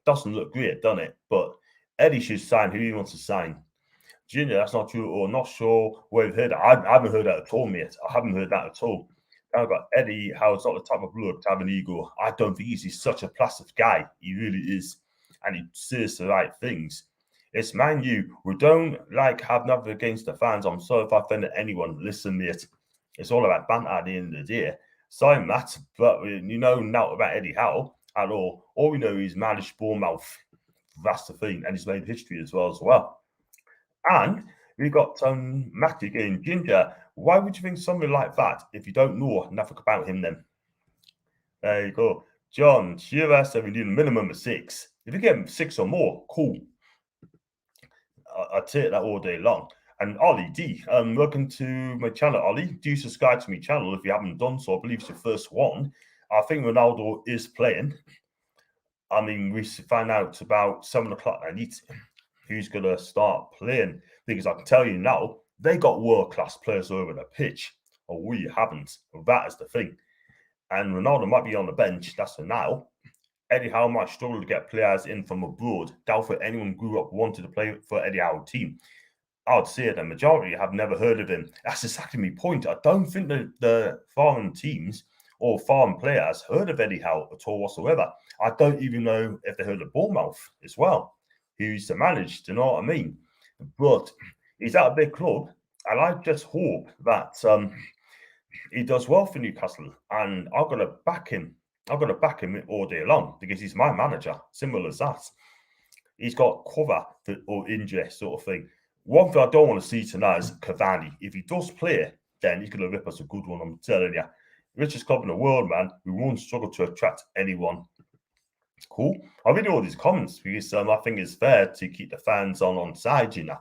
doesn't look great, doesn't it? But Eddie should sign who he wants to sign. Junior, that's not true, or not sure where you've heard it. I haven't heard that at all, mate. I haven't heard that at all. I've got Eddie Howe's not the type of bloke to have an ego. I don't think he's such a plastic guy. He really is. And he says the right things. It's Man U. We don't like have nothing against the fans. I'm sorry if I offended anyone. Listen, mate. It's all about banter at the end of the day. Sorry, Matt, but you know not about Eddie Howe at all. All we know is managed Bournemouth. That's the thing. And he's made history as well. And we've got Matt again, Ginger. Why would you think something like that if you don't know nothing about him then? There you go. John, Shearer said we need a minimum of 6. If you get 6 or more, cool. I'll take that all day long. And Ollie D, welcome to my channel, Ollie. Do subscribe to my channel if you haven't done so. I believe it's your first one. I think Ronaldo is playing. I mean, we find out about 7 o'clock at night who's going to start playing. Because I can tell you now, they got world-class players over the pitch. Or we haven't. That is the thing. And Ronaldo might be on the bench. That's for now. Eddie Howe might struggle to get players in from abroad. Doubtful anyone grew up wanted to play for Eddie Howe's team. I would say the majority have never heard of him. That's exactly my point. I don't think that the foreign teams or foreign players heard of Eddie Howe at all whatsoever. I don't even know if they heard of Bournemouth as well, who used to manage. Do you know what I mean? But he's at a big club, and I just hope that he does well for Newcastle, and I'm going to back him. I'm going to back him all day long because he's my manager. Simple as that. He's got cover or injury sort of thing. One thing I don't want to see tonight is Cavani. If he does play, then he's going to rip us a good one, I'm telling you. Richest club in the world, man. We won't struggle to attract anyone. Cool. I'll read all these comments because I think it's fair to keep the fans on side, you know.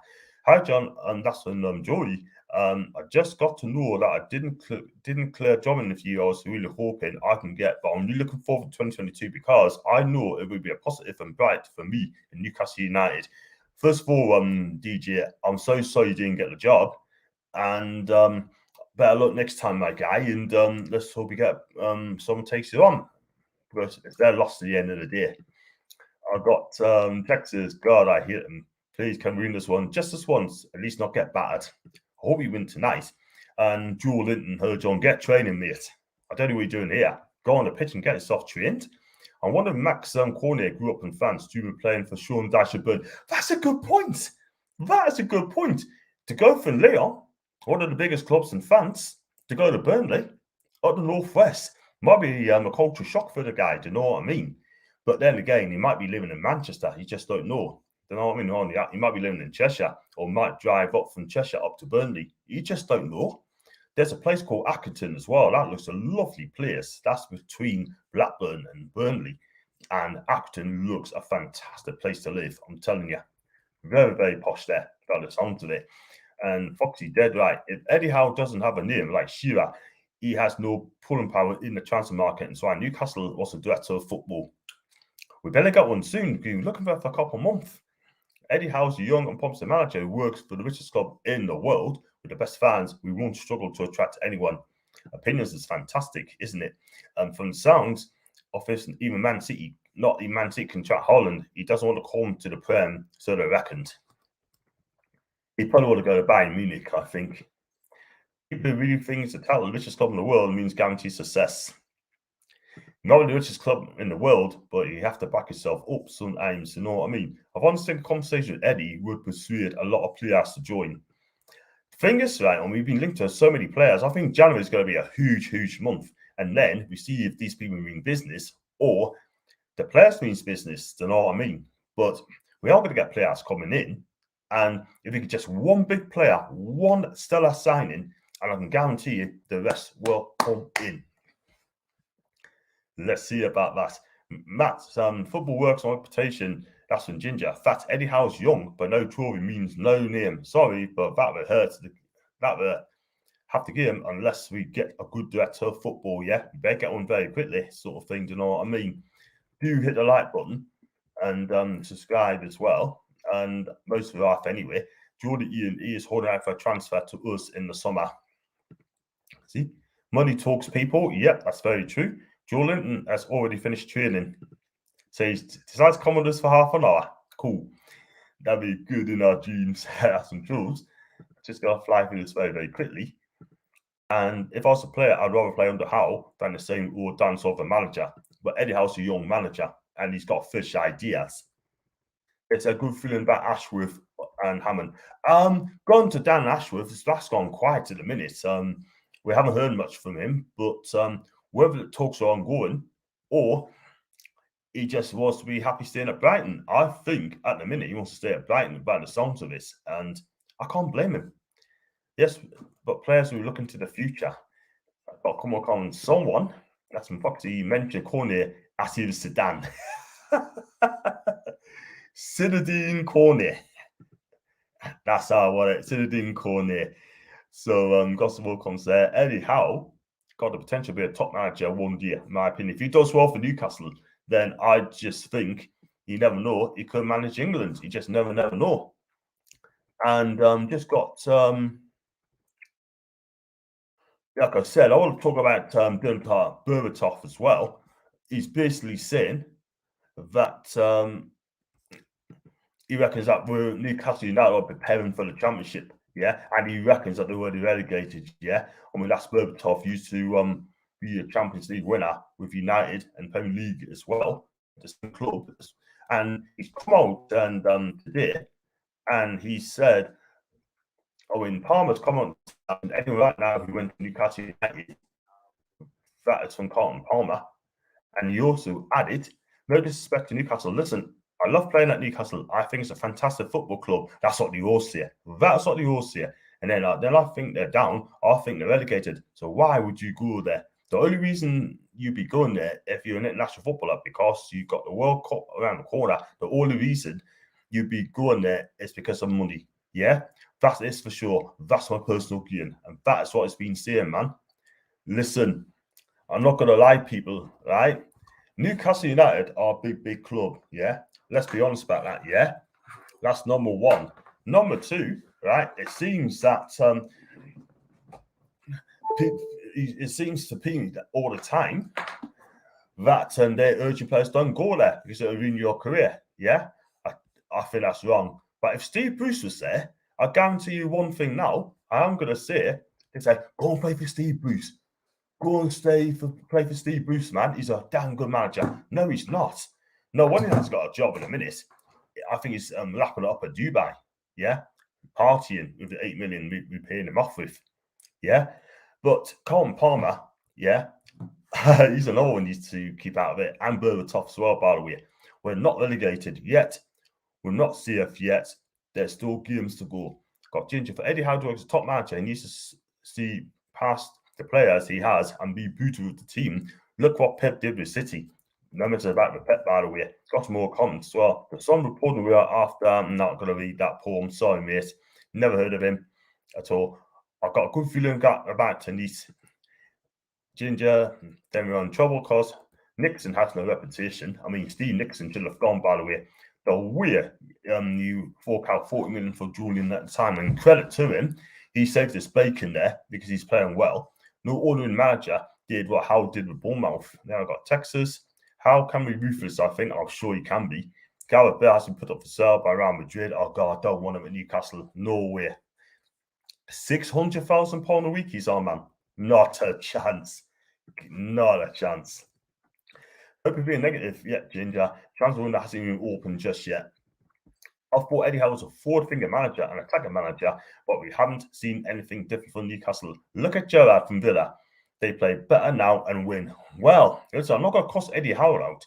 Hi, John, and that's from Joey. I just got to know that I didn't clear job interview I was really hoping I can get, but I'm really looking forward to 2022 because I know it will be a positive and bright for me in Newcastle United. First of all, DJ, I'm so sorry you didn't get the job, and better luck next time, my guy, and let's hope we get someone takes you on. But it's their loss at the end of the day. I've got Texas. God, I hate them. Please, can we win this one? Just this once, at least not get battered. I hope we win tonight. And Joe Linton, her John, get training, mate. I don't know what you're doing here. Go on the pitch and get yourself trained. I wonder if Max Cormier grew up in France, to be playing for Sean Dyche-Burn. That's a good point. That is a good point. To go from Lyon, one of the biggest clubs in France, to go to Burnley, up the northwest, might be a culture shock for the guy. Do you know what I mean? But then again, he might be living in Manchester. You just don't know. Do you know what I mean? He might be living in Cheshire or might drive up from Cheshire up to Burnley. You just don't know. There's a place called Accrington as well. That looks a lovely place. That's between Blackburn and Burnley. And Accrington looks a fantastic place to live. I'm telling you. Very, very posh there. By the sound of it. And Foxy, dead right. If Eddie Howe doesn't have a name like Shearer, he has no pulling power in the transfer market. And so Newcastle was the director of football. We better get one soon. We've been looking for a couple of months. Eddie Howe's a young and promising manager who works for the richest club in the world with the best fans. We won't struggle to attract anyone. Opinions is fantastic, isn't it? From the sounds of this, even Man City, not even Man City can attract Holland. He doesn't want to come to the Prem, so they reckoned. He probably want to go to Bayern Munich, I think. People really think to tell the richest club in the world means guaranteed success. Not the richest club in the world, but you have to back yourself up sometimes, you know what I mean? I've honestly think a conversation with Eddie would persuade a lot of players to join. The thing is, right, and we've been linked to so many players, I think January is going to be a huge, huge month. And then we see if these people mean business or the players means business. Do you know what I mean? But we are going to get players coming in. And if we get just one big player, one stellar signing, and I can guarantee you the rest will come in. Let's see about that. Matt, football works on reputation. That's from Ginger. Fat Eddie Howe's young, but no trophy means no name. Sorry, but that will hurt. That will have to give him unless we get a good director of football. Yeah, you better get on very quickly, sort of thing. Do you know what I mean? Do hit the like button and subscribe as well. And most of us anyway. Jordan Ian is holding out for a transfer to us in the summer. See, money talks, people. Yep, that's very true. Joe Linton has already finished training. So he decides to come with us for half an hour. Cool. That'd be good in our dreams. That's some tools. Just gonna fly through this very, very quickly. And if I was a player, I'd rather play under Howe than the same old dance of a manager. But Eddie Howe's a young manager and he's got fresh ideas. It's a good feeling about Ashworth and Hammond. Gone to Dan Ashworth, that's gone quiet at the minute. We haven't heard much from him, but whether the talks are ongoing or he just wants to be happy staying at Brighton. I think at the minute he wants to stay at Brighton by the sounds of this, and I can't blame him. Yes, but players who look into the future, I've got to come on someone. That's from Foxy mentioned Cornet as he was Sedan. Zinedine Cornet. That's how I want it. Zinedine Cornet. So Gospel comes there. Eddie Howe got the potential to be a top manager one year, in my opinion. If he does well for Newcastle, then I just think you never know. He could manage England. You just never know. And just got like I said, I want to talk about Boubacar as well. He's basically saying that he reckons that Newcastle United are preparing for the championship, yeah, and he reckons that they're already relegated, yeah. I mean, that's Boubacar used to be a Champions League winner with United and Premier League as well, the same club, and he's come out and today, and he said, Palmer's come on, and anyway, right now he went to Newcastle United. That is from Carlton Palmer, and he also added, no disrespect to Newcastle. Listen, I love playing at Newcastle. I think it's a fantastic football club. That's what they all say. That's what they all say. And then I think they're down. I think they're relegated. So why would you go there? The only reason you'd be going there if you're an international footballer because you've got the World Cup around the corner. The only reason you'd be going there is because of money. Yeah, that is for sure. That's my personal opinion. And that is what it's been saying, man. Listen, I'm not going to lie, people, right? Newcastle United are a big club, yeah? Let's be honest about that, yeah? That's number one. Number two, right? It seems that it seems to be all the time that they're urging players don't go there because it'll ruin your career, yeah? I think that's wrong. But if Steve Bruce was there, I guarantee you one thing now, I'm going to say, they say, go and play for Steve Bruce. Go and play for Steve Bruce, man. He's a damn good manager. No, he's not. No one has got a job in a minute. I think he's lapping it up at Dubai, yeah? Partying with the 8 million we're paying him off with, yeah? But Carlton Palmer, yeah, he's another one needs to keep out of it. And Berbatov as well, by the way. We're not relegated yet. We're not safe yet. There's still games to go. Got Ginger for Eddie Howe as a top manager. He needs to see past the players he has and be brutal with the team. Look what Pep did with City. Remember to back with Pep, by the way. Got more comments as well. But some reporting we are after. I'm not going to read that poem. Sorry, mate. Never heard of him at all. I've got a good feeling about Tenise. Ginger, then we're in trouble because Nixon has no reputation. I mean, Steve Nixon should have gone, by the way. The way you fork out 40 million for Julian at the time, and credit to him, he saved his bacon there because he's playing well. No ordinary manager did what Howe did with Bournemouth. Now I've got Texas. How can we ruthless? I think I'm sure he can be. Gareth Bale has been put up for sale by Real Madrid. Oh God, I don't want him at Newcastle. No way. £600,000 a week he's on, man. Not a chance. Not a chance. Hope you're being negative yet, Ginger. Transfer window hasn't even opened just yet. I thought Eddie Howe was a forward-thinking manager and attacking manager, but we haven't seen anything different from Newcastle. Look at Gerrard from Villa. They play better now and win. Well, listen, I'm not going to cost Eddie Howe out,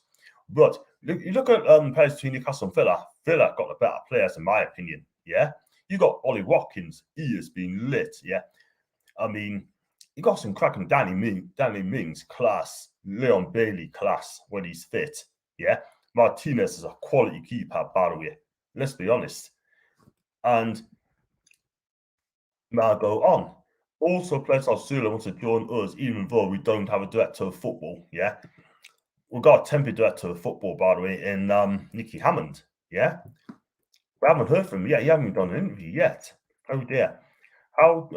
but you look at players between Newcastle and Villa. Villa got the better players, in my opinion. Yeah, you got Ollie Watkins. He has been lit. Yeah, I mean, you got some cracking Danny Mings class, Leon Bailey class when he's fit. Yeah, Martinez is a quality keeper, by the way. Let's be honest. And now go on. Also, players like Sula want to join us, even though we don't have a director of football. Yeah, we've got a temporary director of football, by the way, in Nicky Hammond. Yeah, we haven't heard from him yet. He hasn't done an interview yet. Oh dear. How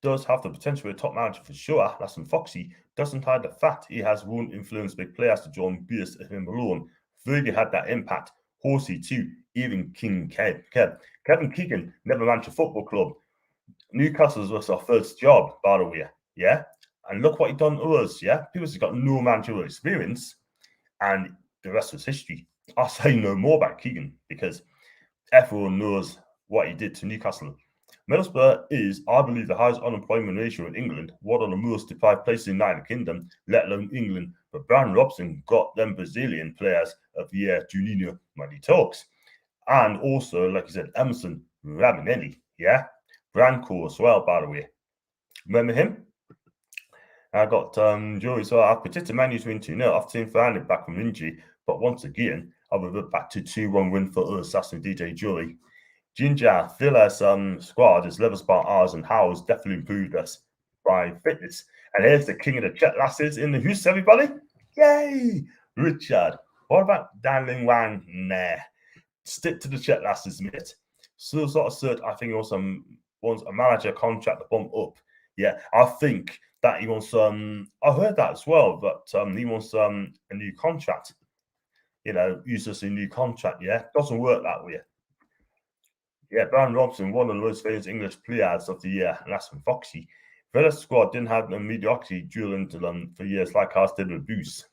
does have the potential to be a top manager for sure. That's from Foxy. Doesn't hide the fact he won't influence big players to join Beers if him alone. Fergie had that impact. Horsey too. Even King Kevin Keegan never managed a football club. Newcastle's was our first job, by the way. Yeah. And look what he done to us. Yeah. People's got no managerial experience, and the rest was history. I'll say no more about Keegan because everyone knows what he did to Newcastle. Middlesbrough is, I believe, the highest unemployment ratio in England, one of the most deprived places in the United Kingdom, let alone England. But Brian Robson got them Brazilian players of the year, Juninho, Money Talks. And also, like I said, Emerson Raminelli, yeah? Branco as well, by the way. Remember him? I got Joey, so I predicted Man U to win 2-0 after seeing Fernandez back from injury. But once again, I'll revert back to 2-1 win for us. That's from DJ Joey. Ginger, Villa's squad is levels by ours, and Howe's definitely improved us by fitness. And here's the king of the chat lasses in the house, everybody. Yay! Richard. What about Dan Wang? Nah. Stick to the chat lasses, mate. So sort of said, I think he wants a manager contract to bump up. Yeah, I think that he wants I heard that as well, but he wants a new contract. You know, use us a new contract, yeah? Doesn't work that way. Yeah, Brian Robson, one of the most famous English players of the year, and that's from Foxy. Villa's squad didn't have the mediocrity dueling to them for years like ours did with Boost.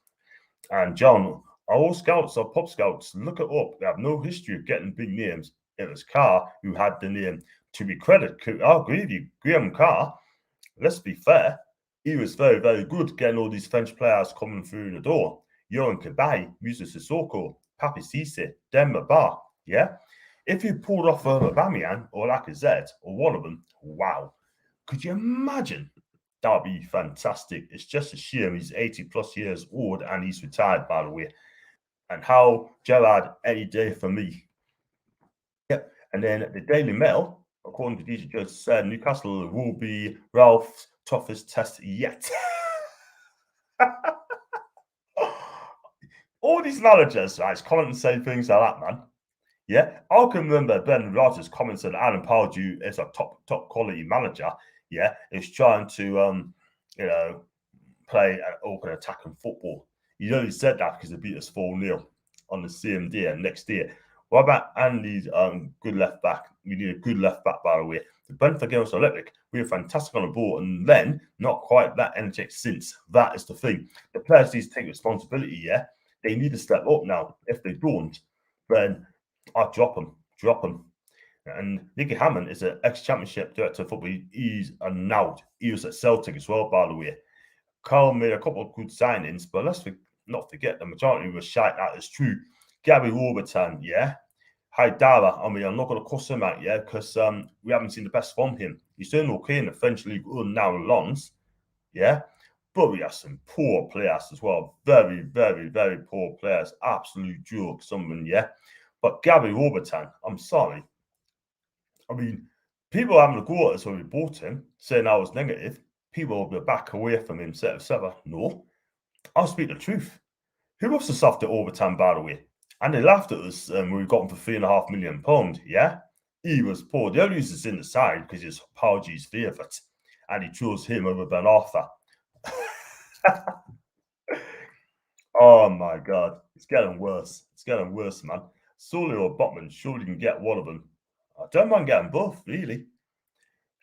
And John, are all scouts or pub scouts? Look it up. They have no history of getting big names. It was Carr who had the name. To be credited, I agree with you, Graham Carr. Let's be fair, he was very, very good getting all these French players coming through the door. Yohan Cabaye, Musa Sissoko, Papi Cisse, Demba Ba. Yeah? If you pulled off Aubameyang or Lacazette or one of them, wow. Could you imagine? That would be fantastic. It's just a shame he's 80 plus years old and he's retired, by the way. And how Gerrard any day for me. Yep. And then the Daily Mail, according to DJ Jones, said Newcastle will be Ralph's toughest test yet. All these managers, right, comment and say things like that, man. Yeah, I can remember Ben Rodgers commented that Alan Pardew is a top quality manager. Yeah, is trying to play an open attacking football. He only said that because they beat us 4-0 on the same day and next day. What about Andy's good left back? We need a good left back, by the way. The Brentford game was electric. We were fantastic on the ball, and then not quite that energetic since. That is the thing. The players need to take responsibility. Yeah, they need to step up now. If they don't, then I'll drop them. And Nicky Hammond is an ex-championship director of football. He's a now. He was at Celtic as well, by the way. Carl made a couple of good signings, but let's not forget the majority was shite. That is true. Gary Warburton, yeah. Haidara, I mean, I'm not going to cuss him out, yeah, because we haven't seen the best from him. He's doing okay in the French League now, Lens, yeah. But we have some poor players as well. Very, very, very poor players. Absolute joke, someone, yeah. But Gary Warburton, I'm sorry. I mean, people having a go at us when we bought him, saying I was negative. People will be back away from him, etc. No, I'll speak the truth. Who was the soft at Overtime, by the way? And they laughed at us when we got him for £3.5 million. Yeah, he was poor. The only reason he's in the side because he's Pardews' favourite, and he chose him over Ben Arthur. Oh my God, it's getting worse. It's getting worse, man. Sully or Botman surely can get one of them. I don't mind getting both, really.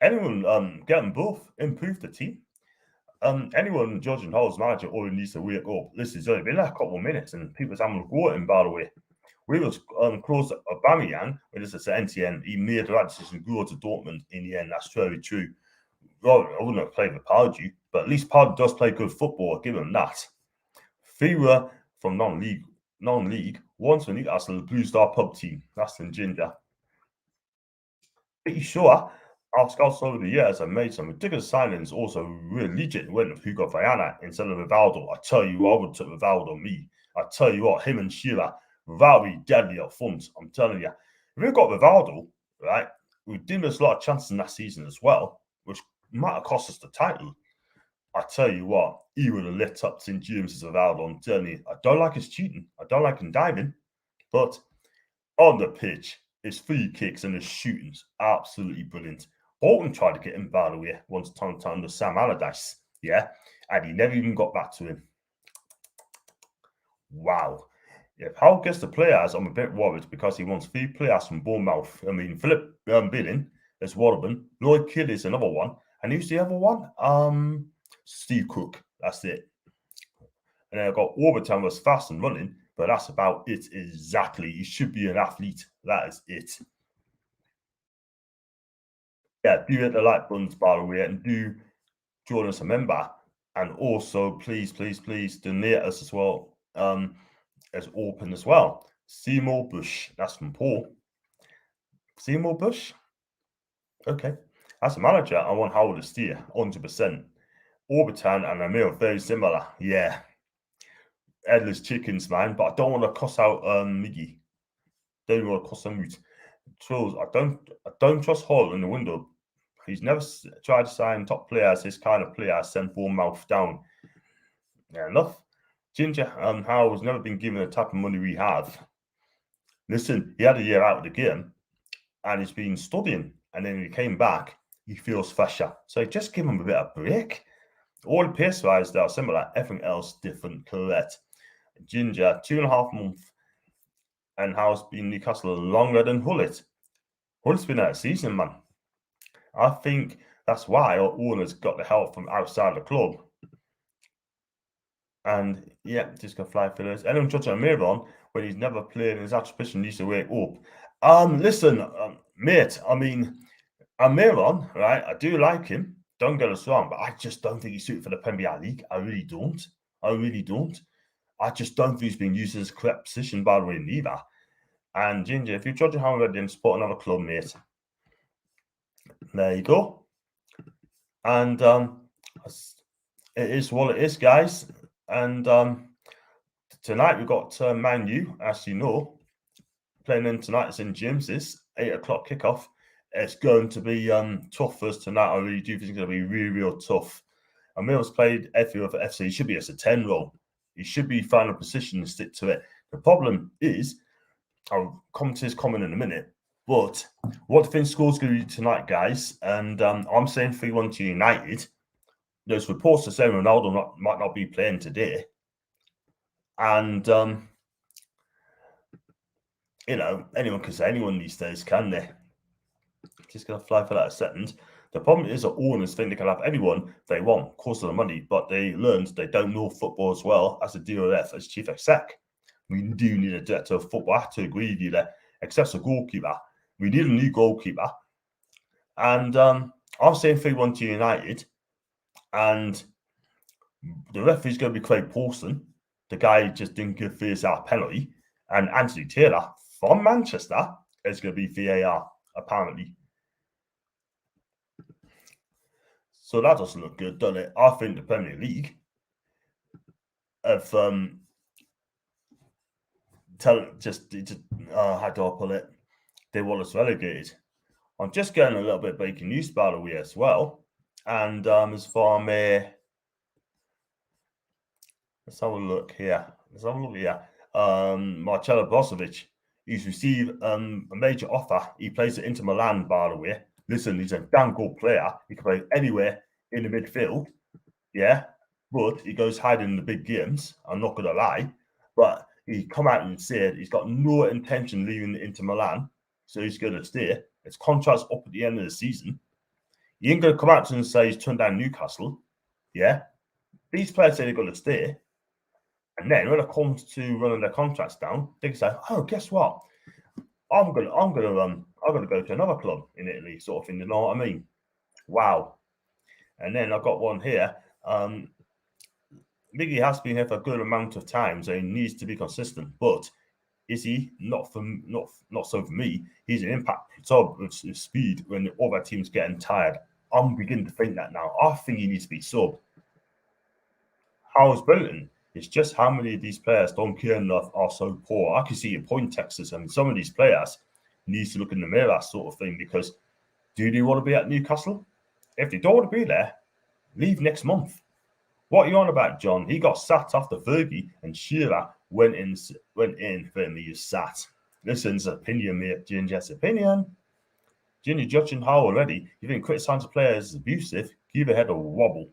Anyone getting both, improve the team. Anyone judging Hull's manager only needs to wake up. This has only been a couple of minutes, and people's having a go at him, by the way. We was close to Aubameyang, when this is the NTN. He made the right decision to go to Dortmund in the end. That's very true. well, I wouldn't have played with Pardew, but at least Pardew does play good football. I'll give him that. Three were from non-league. One's for Newcastle, the Blue Star pub team. That's in Ginger. Pretty sure our scouts over the years have made some ridiculous signings. Also, really legit went with Hugo Viana instead of Rivaldo. I tell you, I would take Rivaldo. Me, I tell you what, him and Sheila, Rivaldo be deadly up front. I'm telling you, if we got Rivaldo, right, we did miss a lot of chances in that season as well, which might have cost us the title. I tell you what, he would have lit up St. James's Rivaldo. I'm telling you, I don't like his cheating. I don't like him diving, but on the pitch, his free kicks and his shooting's absolutely brilliant. Bolton tried to get him, by the way, once time under Sam Allardyce, yeah, and he never even got back to him. Wow. If Hull gets the players, I'm a bit worried because he wants 3 players from Bournemouth. I mean, Philip Billing is one of them. Lloyd Kidd is another one. And who's the other one? Steve Cook. That's it. And then I've got Warburton was fast and running, but that's about it exactly. He should be an athlete. That is it. Yeah, do hit the like buttons, by the way, and do join us a member. And also, please, please, please donate us as well. As open as well. Seymour Bush. That's from Paul. Seymour Bush? Okay. As a manager, I want Howard to steer 100%. Orbitan and Amir are very similar. Yeah. Headless chickens, man. But I don't want to cuss out Miggy. Don't want to cuss him out. Trolls. I don't trust Hall in the window. He's never tried to sign top players. His kind of player sent Bournemouth down. Yeah, enough. Ginger Howard's never been given the type of money we have. Listen, he had a year out of the game and he's been studying. And then he came back, he feels fresher. So just give him a bit of break. All the pace wise, they are similar. Everything else different, correct. Ginger, 2.5 months. And Howard's been Newcastle longer than Hullet. Hullet's been out of season, man. I think that's why our owners got the help from outside the club. And yeah, just got fly fillers. Anyone judging Miron when he's never played in his actual position needs to wake up. Listen, mate, I mean, Miron, right? I do like him. Don't get us wrong, but I just don't think he's suited for the Premier League. I really don't. I just don't think he's being used as a correct position, by the way, neither. And Ginger, if you're judging how ready and support another club, mate, there you go. And it is what it is, guys. And tonight we've got Man U, as you know, playing in tonight. It's in James's 8 o'clock kickoff. It's going to be tough for us tonight. I really do think it's going to be really, real tough. Emil's played everywhere for FC. He should be as a 10 role. He should be finding a position and stick to it. The problem is, I'll come to his comment in a minute, but what do you think score's going to be tonight, guys? And I'm saying 3-1 to United. There's reports to say Ronaldo might not be playing today. And, you know, anyone can say anyone these days, can they? Just going to fly for that a second. The problem is that owners think they can have anyone they want because of the money, but they learned they don't know football as well as the DOF as chief exec. We do need a director of football. I have to agree with you there, except a goalkeeper. We need a new goalkeeper. And I'm saying 3-1 to United. And the referee's going to be Craig Paulson. The guy who just didn't give VAR penalty. And Anthony Taylor from Manchester is going to be VAR, apparently. So that doesn't look good, doesn't it? I think the Premier League have how do I put it? They want us relegated. I'm just getting a little bit of breaking news, by the way, as well. And as far as let's have a look here. Marcelo Brozovic, he's received a major offer. He plays at Inter Milan, by the way. Listen, he's a damn good player. He can play anywhere in the midfield. Yeah. But he goes hiding in the big games. I'm not going to lie. But he come out and said he's got no intention leaving Inter Milan. So he's going to stay. His contract's up at the end of the season. He ain't going to come out and say he's turned down Newcastle. Yeah. These players say they're going to stay. And then when it comes to running their contracts down, they can say, "Oh, guess what? I'm gonna go to another club in Italy," sort of thing. You know what I mean? Wow. And then I've got one here. Miggy has been here for a good amount of time, so he needs to be consistent. But is he? Not so for me. He's an impact sub with speed when the other team's getting tired. I'm beginning to think that now. I think he needs to be sub. How's Bolton? It's just how many of these players don't care enough are so poor. I can see your point, Texas. I mean, some of these players needs to look in the mirror, sort of thing, because do they want to be at Newcastle? If they don't want to be there, leave next month. What are you on about, John? He got sacked after Fergie and Shearer went in when he was sat. Listen's opinion, mate. Ginger's opinion. Ginger judging how already. You think criticizing players is abusive? Give a head a wobble.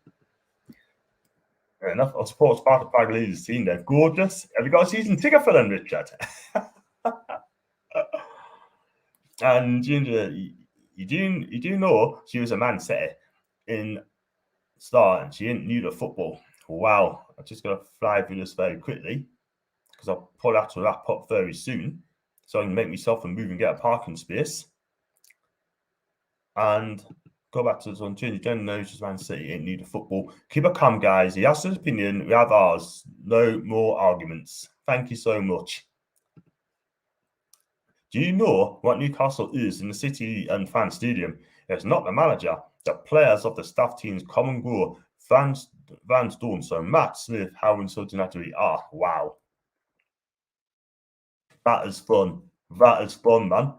Fair enough. I support part of Pagli's team there. Gorgeous. Have you got a season ticket for them, Richard? And Ginger, you do know she was a Man City in start and she ain't new to football. Wow. I'm just going to fly through this very quickly because I'll probably have to wrap up very soon so I can make myself a move and get a parking space. And go back to this one. Ginger Jen knows Man City ain't new to football. Keep it calm, guys. He has his opinion. We have ours. No more arguments. Thank you so much. Do you know what Newcastle is in the city and fan stadium? It's not the manager. The players of the staff teams come and go. Fans don't. So Matt Smith, how insulting that we are. Wow. That is fun. That is fun, man.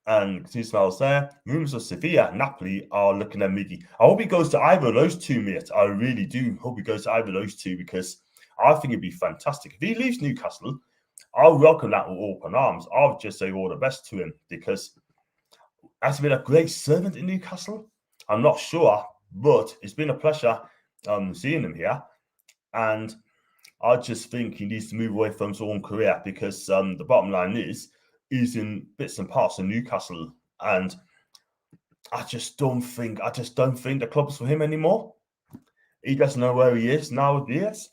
And two smiles there. Rumors of Sevilla, Napoli are looking at Miggy. I hope he goes to either of those two, mate. I really do hope he goes to either of those two because I think it'd be fantastic. If he leaves Newcastle, I'll welcome that with open arms. I'll just say all the best to him because has he been a great servant in Newcastle? I'm not sure, but it's been a pleasure seeing him here. And I just think he needs to move away from his own career because the bottom line is he's in bits and parts of Newcastle. And I just don't think the club's for him anymore. He doesn't know where he is nowadays.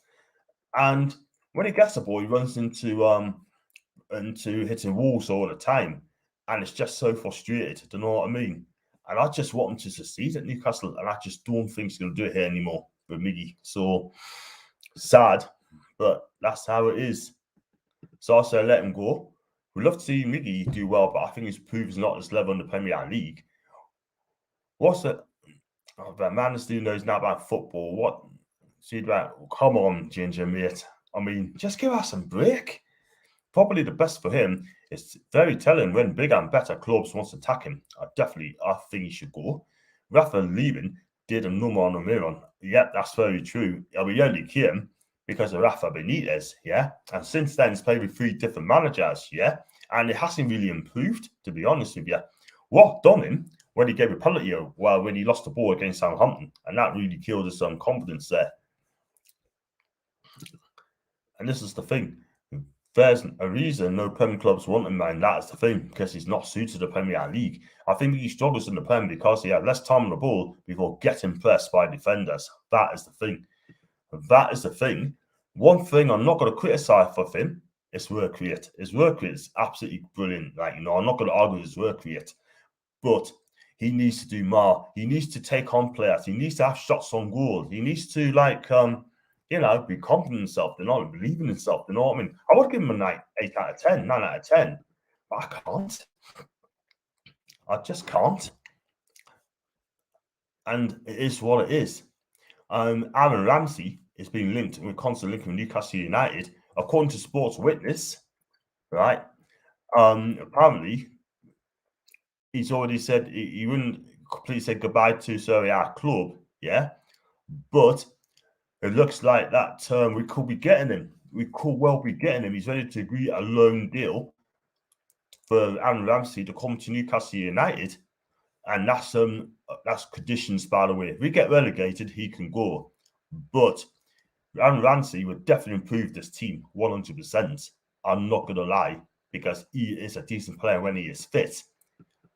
And when he gets the ball, he runs into hitting walls all the time. And it's just so frustrated. Do you know what I mean? And I just want him to succeed at Newcastle. And I just don't think he's going to do it here anymore with Miggy. So sad, but that's how it is. So I say let him go. We'd love to see Miggy do well, but I think his proof is not at this level in the Premier League. What's it? Oh, but Man City knows now about football. What? See about? Come on, Ginger, mate. I mean, just give us some break. Probably the best for him. It's very telling when bigger and better clubs want to attack him. I think he should go. Rafa leaving did a number on Almiron. Yep, that's very true. We only came because of Rafa Benitez, yeah? And since then, he's played with 3 different managers, yeah? And it hasn't really improved, to be honest with you. What done him when he gave a penalty, when he lost the ball against Southampton, and that really killed his confidence there. And this is the thing. There's a reason no Premier clubs want him, and that is the thing, because he's not suited to the Premier League. I think he struggles in the Premier because he had less time on the ball before getting pressed by defenders. That is the thing. That is the thing. One thing I'm not going to criticise for him is work rate. His work rate is absolutely brilliant. I'm not going to argue with his work rate, but he needs to do more. He needs to take on players. He needs to have shots on goal. He needs to be confident in himself, believe in himself, you know what I mean? I would give him a 8 out of 10, 9 out of 10, but I can't. I just can't. And it is what it is. Aaron Ramsey is being linked, we're constantly linking with Newcastle United, according to Sports Witness, right? Apparently, he's already said he wouldn't completely say goodbye to our club, yeah? But it looks like that we could be getting him. We could well be getting him. He's ready to agree a loan deal for Aaron Ramsey to come to Newcastle United. And that's conditions, by the way. If we get relegated, he can go. But Aaron Ramsey would definitely improve this team 100%. I'm not going to lie, because he is a decent player when he is fit.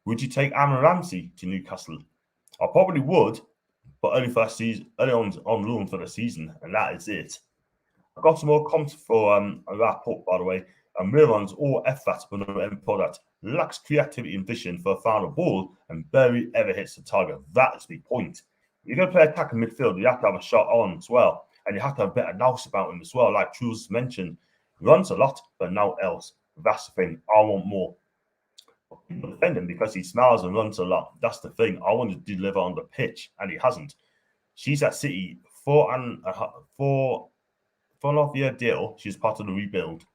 Would you take Aaron Ramsey to Newcastle? I probably would, but only for a season, only on loan for the season, and that is it. I got some more comments for a wrap up, by the way. Miron's all effort but no end product. Lacks creativity and vision for a final ball, and barely ever hits the target. That is the point. You're going to play attacking midfield. You have to have a shot on as well. And you have to have a bit of nous about him as well. Like Truls mentioned, runs a lot, but no else. That's the thing. I want more. People defend him because he smiles and runs a lot. That's the thing. I want to deliver on the pitch, and he hasn't. She's at City 4.5 year deal. She's part of the rebuild,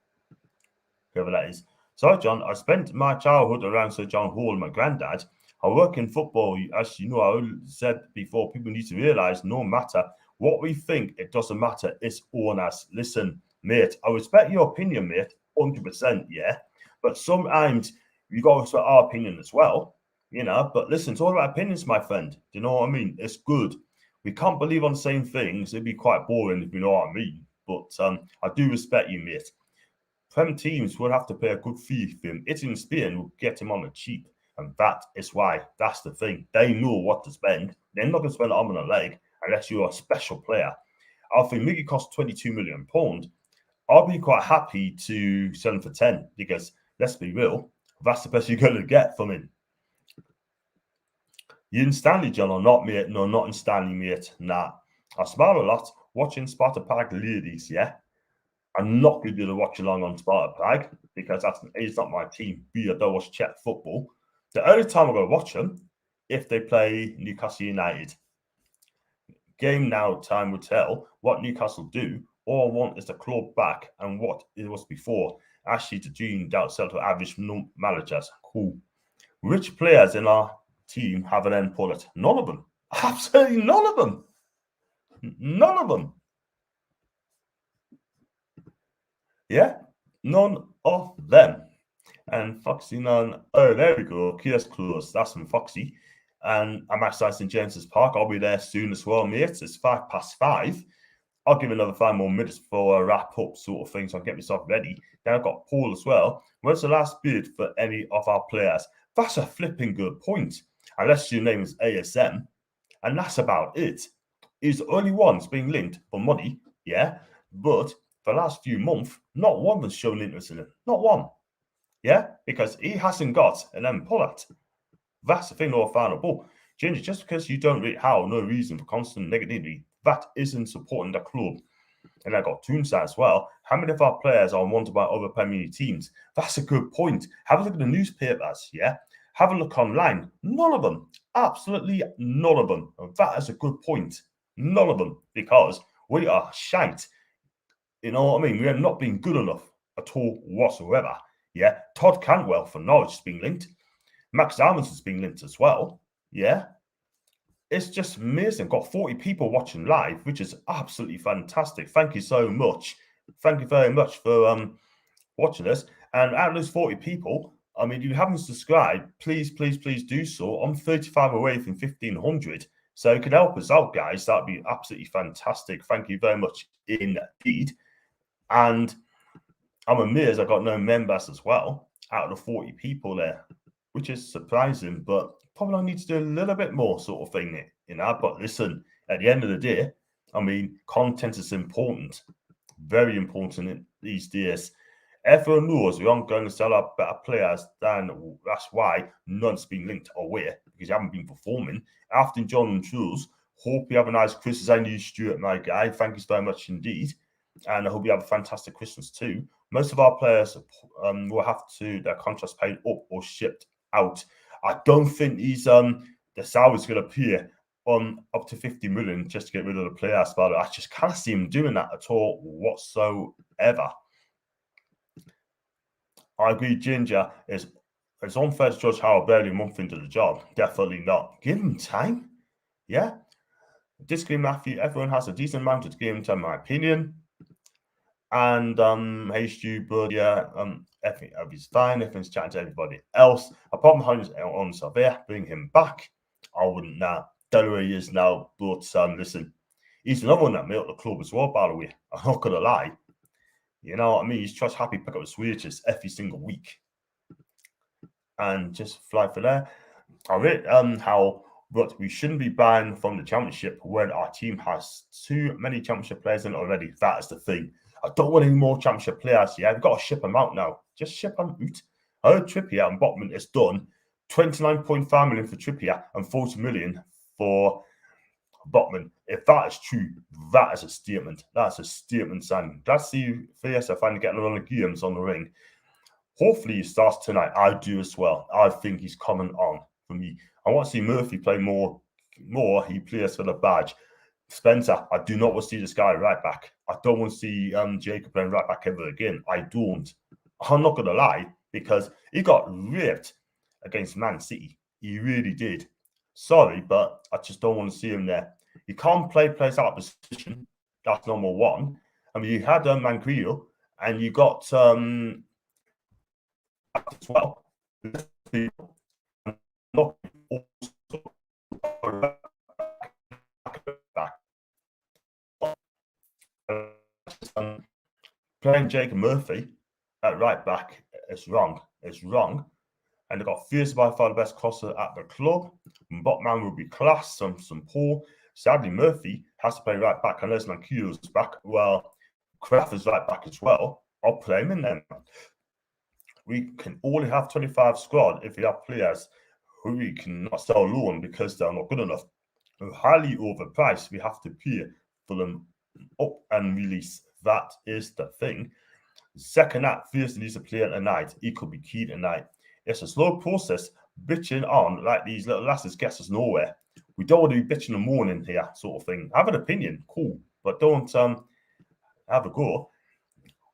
whoever that is. So, John, I spent my childhood around Sir John Hall, my granddad. I work in football. As you know, I said before, people need to realise no matter what we think, it doesn't matter. It's owners. Listen, mate, I respect your opinion, mate, 100%, yeah. But sometimes you got to respect our opinion as well, you know. But listen, it's all about opinions, my friend. Do you know what I mean? It's good. We can't believe on the same things. It'd be quite boring if you know what I mean. But I do respect you, mate. Prem teams will have to pay a good fee for him. Italy and Spain will get him on the cheap. And that is why. That's the thing. They know what to spend. They're not going to spend an arm and a leg unless you're a special player. I think Mickey costs £22 million. I'll be quite happy to sell him for 10 because, let's be real, that's the best you're going to get from him. You in Stanley, John, or not, mate? No, not in Stanley, mate. Nah. I smile a lot watching Sparta Prague ladies, yeah? I'm not going to do the watch along on Sparta Prague because it's not my team. B, I don't watch Czech football. The only time I'm going to watch them if they play Newcastle United. Game now, time will tell what Newcastle do. All I want is the club back and what it was before. Actually, the dream down sell to average managers. Cool. Which players in our team have an end product? None of them. Absolutely none of them. None of them. Yeah, none of them. And Foxy none. Oh, there we go. Kia's close. That's from Foxy. And I'm outside St James's Park. I'll be there soon as well, mate. It's 5:05. I'll give another 5 more minutes for a wrap up sort of thing, so I'll get myself ready. Then I've got Paul as well. When's the last bid for any of our players? That's a flipping good point. Unless your name is ASM. And that's about it. He's the only one's being linked for money, yeah. But for the last few months, not one has shown interest in him. Not one. Yeah, because he hasn't got an end product. That's the thing, no final ball. Ginger, just because you don't rate how, no reason for constant negativity, that isn't supporting the club. And I got Toonside as well. How many of our players are wanted by other Premier League teams? That's a good point. Have a look at the newspapers, yeah? Have a look online. None of them. Absolutely none of them. That is a good point. None of them. Because we are shite. You know what I mean? We are not being good enough at all whatsoever. Yeah. Todd Cantwell for Norwich is being linked. Max Almonds is being linked as well. Yeah. It's just amazing. Got 40 people watching live, which is absolutely fantastic. Thank you so much. Thank you very much for watching us. And out of those 40 people, I mean, if you haven't subscribed, please, please, please do so. I'm 35 away from 1,500. So you can help us out, guys. That'd be absolutely fantastic. Thank you very much indeed. And I'm amazed I got no members as well out of the 40 people there, which is surprising, but probably need to do a little bit more sort of thing, you know. But listen, at the end of the day, I mean, content is important, very important these days. Everyone knows we aren't going to sell our better players, then that's why none's been linked away because you haven't been performing. After John and Truls, hope you have a nice Christmas. I knew Stuart, my guy. Thank you very much indeed. And I hope you have a fantastic Christmas too. Most of our players will have to their contracts paid up or shipped out. I don't think he's the salary's going to appear on up to 50 million just to get rid of the players. But I just can't see him doing that at all whatsoever. I agree, Ginger. It's unfair to judge how barely a month into the job. Definitely not. Give him time. Yeah. Disagree, Matthew. Everyone has a decent amount of game time, in my opinion. And hey Stu, but yeah, everything's fine. Everything's chatting to everybody else. Apart from having on Surveyor, bring him back. I wouldn't know. Don't know where he is now, but listen, he's another one that made up the club as well, by the way. I'm not gonna lie. You know what I mean? He's just happy to pick up his wages every single week. And just fly for there. I read how but we shouldn't be banned from the championship when our team has too many championship players in already. That is the thing. I don't want any more championship players. Yeah, we've got to ship them out now. Just ship them out. I heard Trippier and Botman is done. 29.5 million for Trippier and 40 million for Botman, if that is true, that is a statement. That's a statement signing. Let's see VSF finally getting a lot of games on the ring. Hopefully he starts tonight. I do as well. I think he's coming on for me. I want to see Murphy play more. He plays for the badge. Spencer, I do not want to see this guy right back. I don't want to see Jacob playing right back ever again. I don't. I'm not going to lie, because he got ripped against Man City. He really did. Sorry, but I just don't want to see him there. He can't play players out of position. That's number one. I mean, you had Manquillo, and you got as well. Playing Jacob Murphy at right back is wrong. It's wrong. And they've got fierce by far the best crosser at the club. Botman will be class, some poor. Sadly, Murphy has to play right back unless Manquillo's back. Well, Kraft is right back as well. I'll play him in then. We can only have 25 squad if we have players who we cannot sell loan because they're not good enough. They're highly overpriced. We have to pay for them up and release. That is the thing. Second act, Fierce needs to play tonight. He could be key tonight. It's a slow process. Bitching on like these little lasses gets us nowhere. We don't want to be bitching in the morning here, sort of thing. Have an opinion, cool, but don't have a go.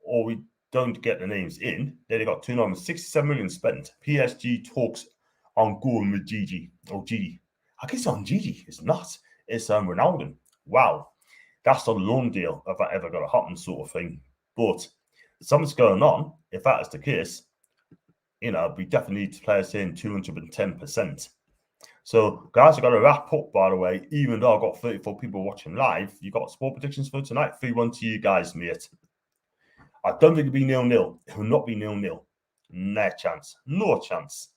Or we don't get the names in. Then they got 267 million spent. PSG talks on going with Gigi. Oh, Gigi. I guess on Gigi. It's not. It's Ronaldo. Wow. That's not a loan deal if that ever going to happen, sort of thing. But something's going on. If that is the case, we definitely need to play us in 210%. So, guys, I've got to wrap up, by the way. Even though I've got 34 people watching live, you got sport predictions for tonight? 3-1 to you guys, mate. I don't think it'll be 0-0. It will not be 0-0. No chance. No chance.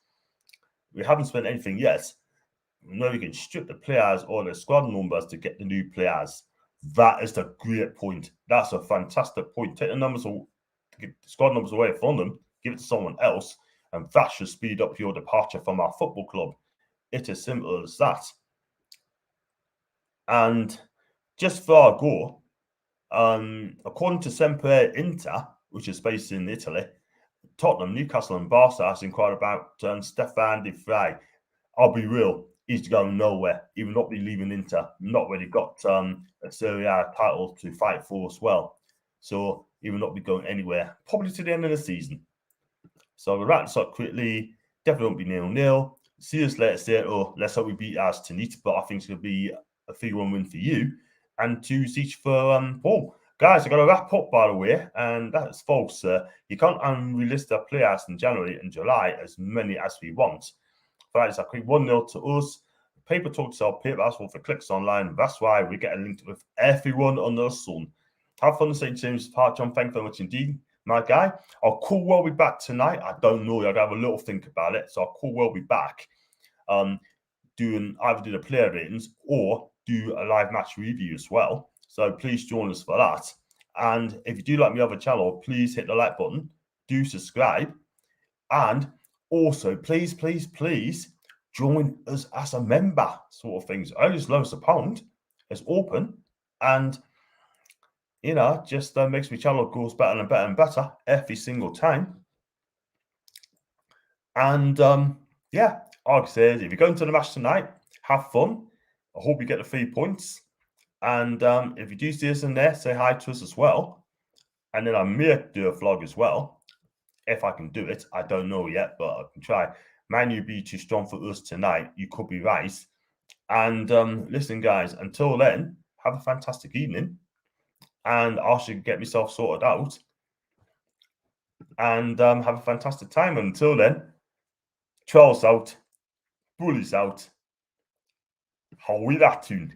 We haven't spent anything yet. We know we can strip the players or the squad numbers to get the new players. That is the great point. That's a fantastic point. Take the numbers, get the squad numbers away from them, give it to someone else, and that should speed up your departure from our football club. It's as simple as that. And just before I go, according to Sempre Inter, which is based in Italy, Tottenham, Newcastle, and Barca has inquired about Stefan de Vrij. I'll be real, he's going nowhere. He will not be leaving Inter. Not really got a Serie A title to fight for as well. So he will not be going anywhere, probably to the end of the season. So we'll wrap this up quickly. Definitely won't be 0-0. See us later. Let's hope we beat us tonight, but I think it's going to be a 3-1 win for you. And 2 each for Paul. Guys, I've got to wrap up, by the way, and that's false. You can't unrelease the players in January and July as many as we want. But it's a quick 1-0 to us. Paper talk to sell paper, that's what for clicks online. That's why we get a link with everyone under the sun. Have fun in St. James Park, John. Thank you very much indeed, my guy. I'll call well be back tonight. I don't know. I'll have a little think about it. So I'll call well be back. Doing either do the player ratings or do a live match review as well. So please join us for that. And if you do like my other channel, please hit the like button. Do subscribe. And also, please, please, please join us as a member, sort of things. Only as low as £1. It's open. And, just makes my channel goes better and better and better every single time. And, yeah, like I said, if you're going to the match tonight, have fun. I hope you get the 3 points. And if you do see us in there, say hi to us as well. And then I may do a vlog as well. If I can do it. I don't know yet, but I can try. Man U be too strong for us tonight. You could be right. And listen, guys, until then, have a fantastic evening. And I should get myself sorted out. And have a fantastic time. Until then, Charles out. Bullies out. How we that tune?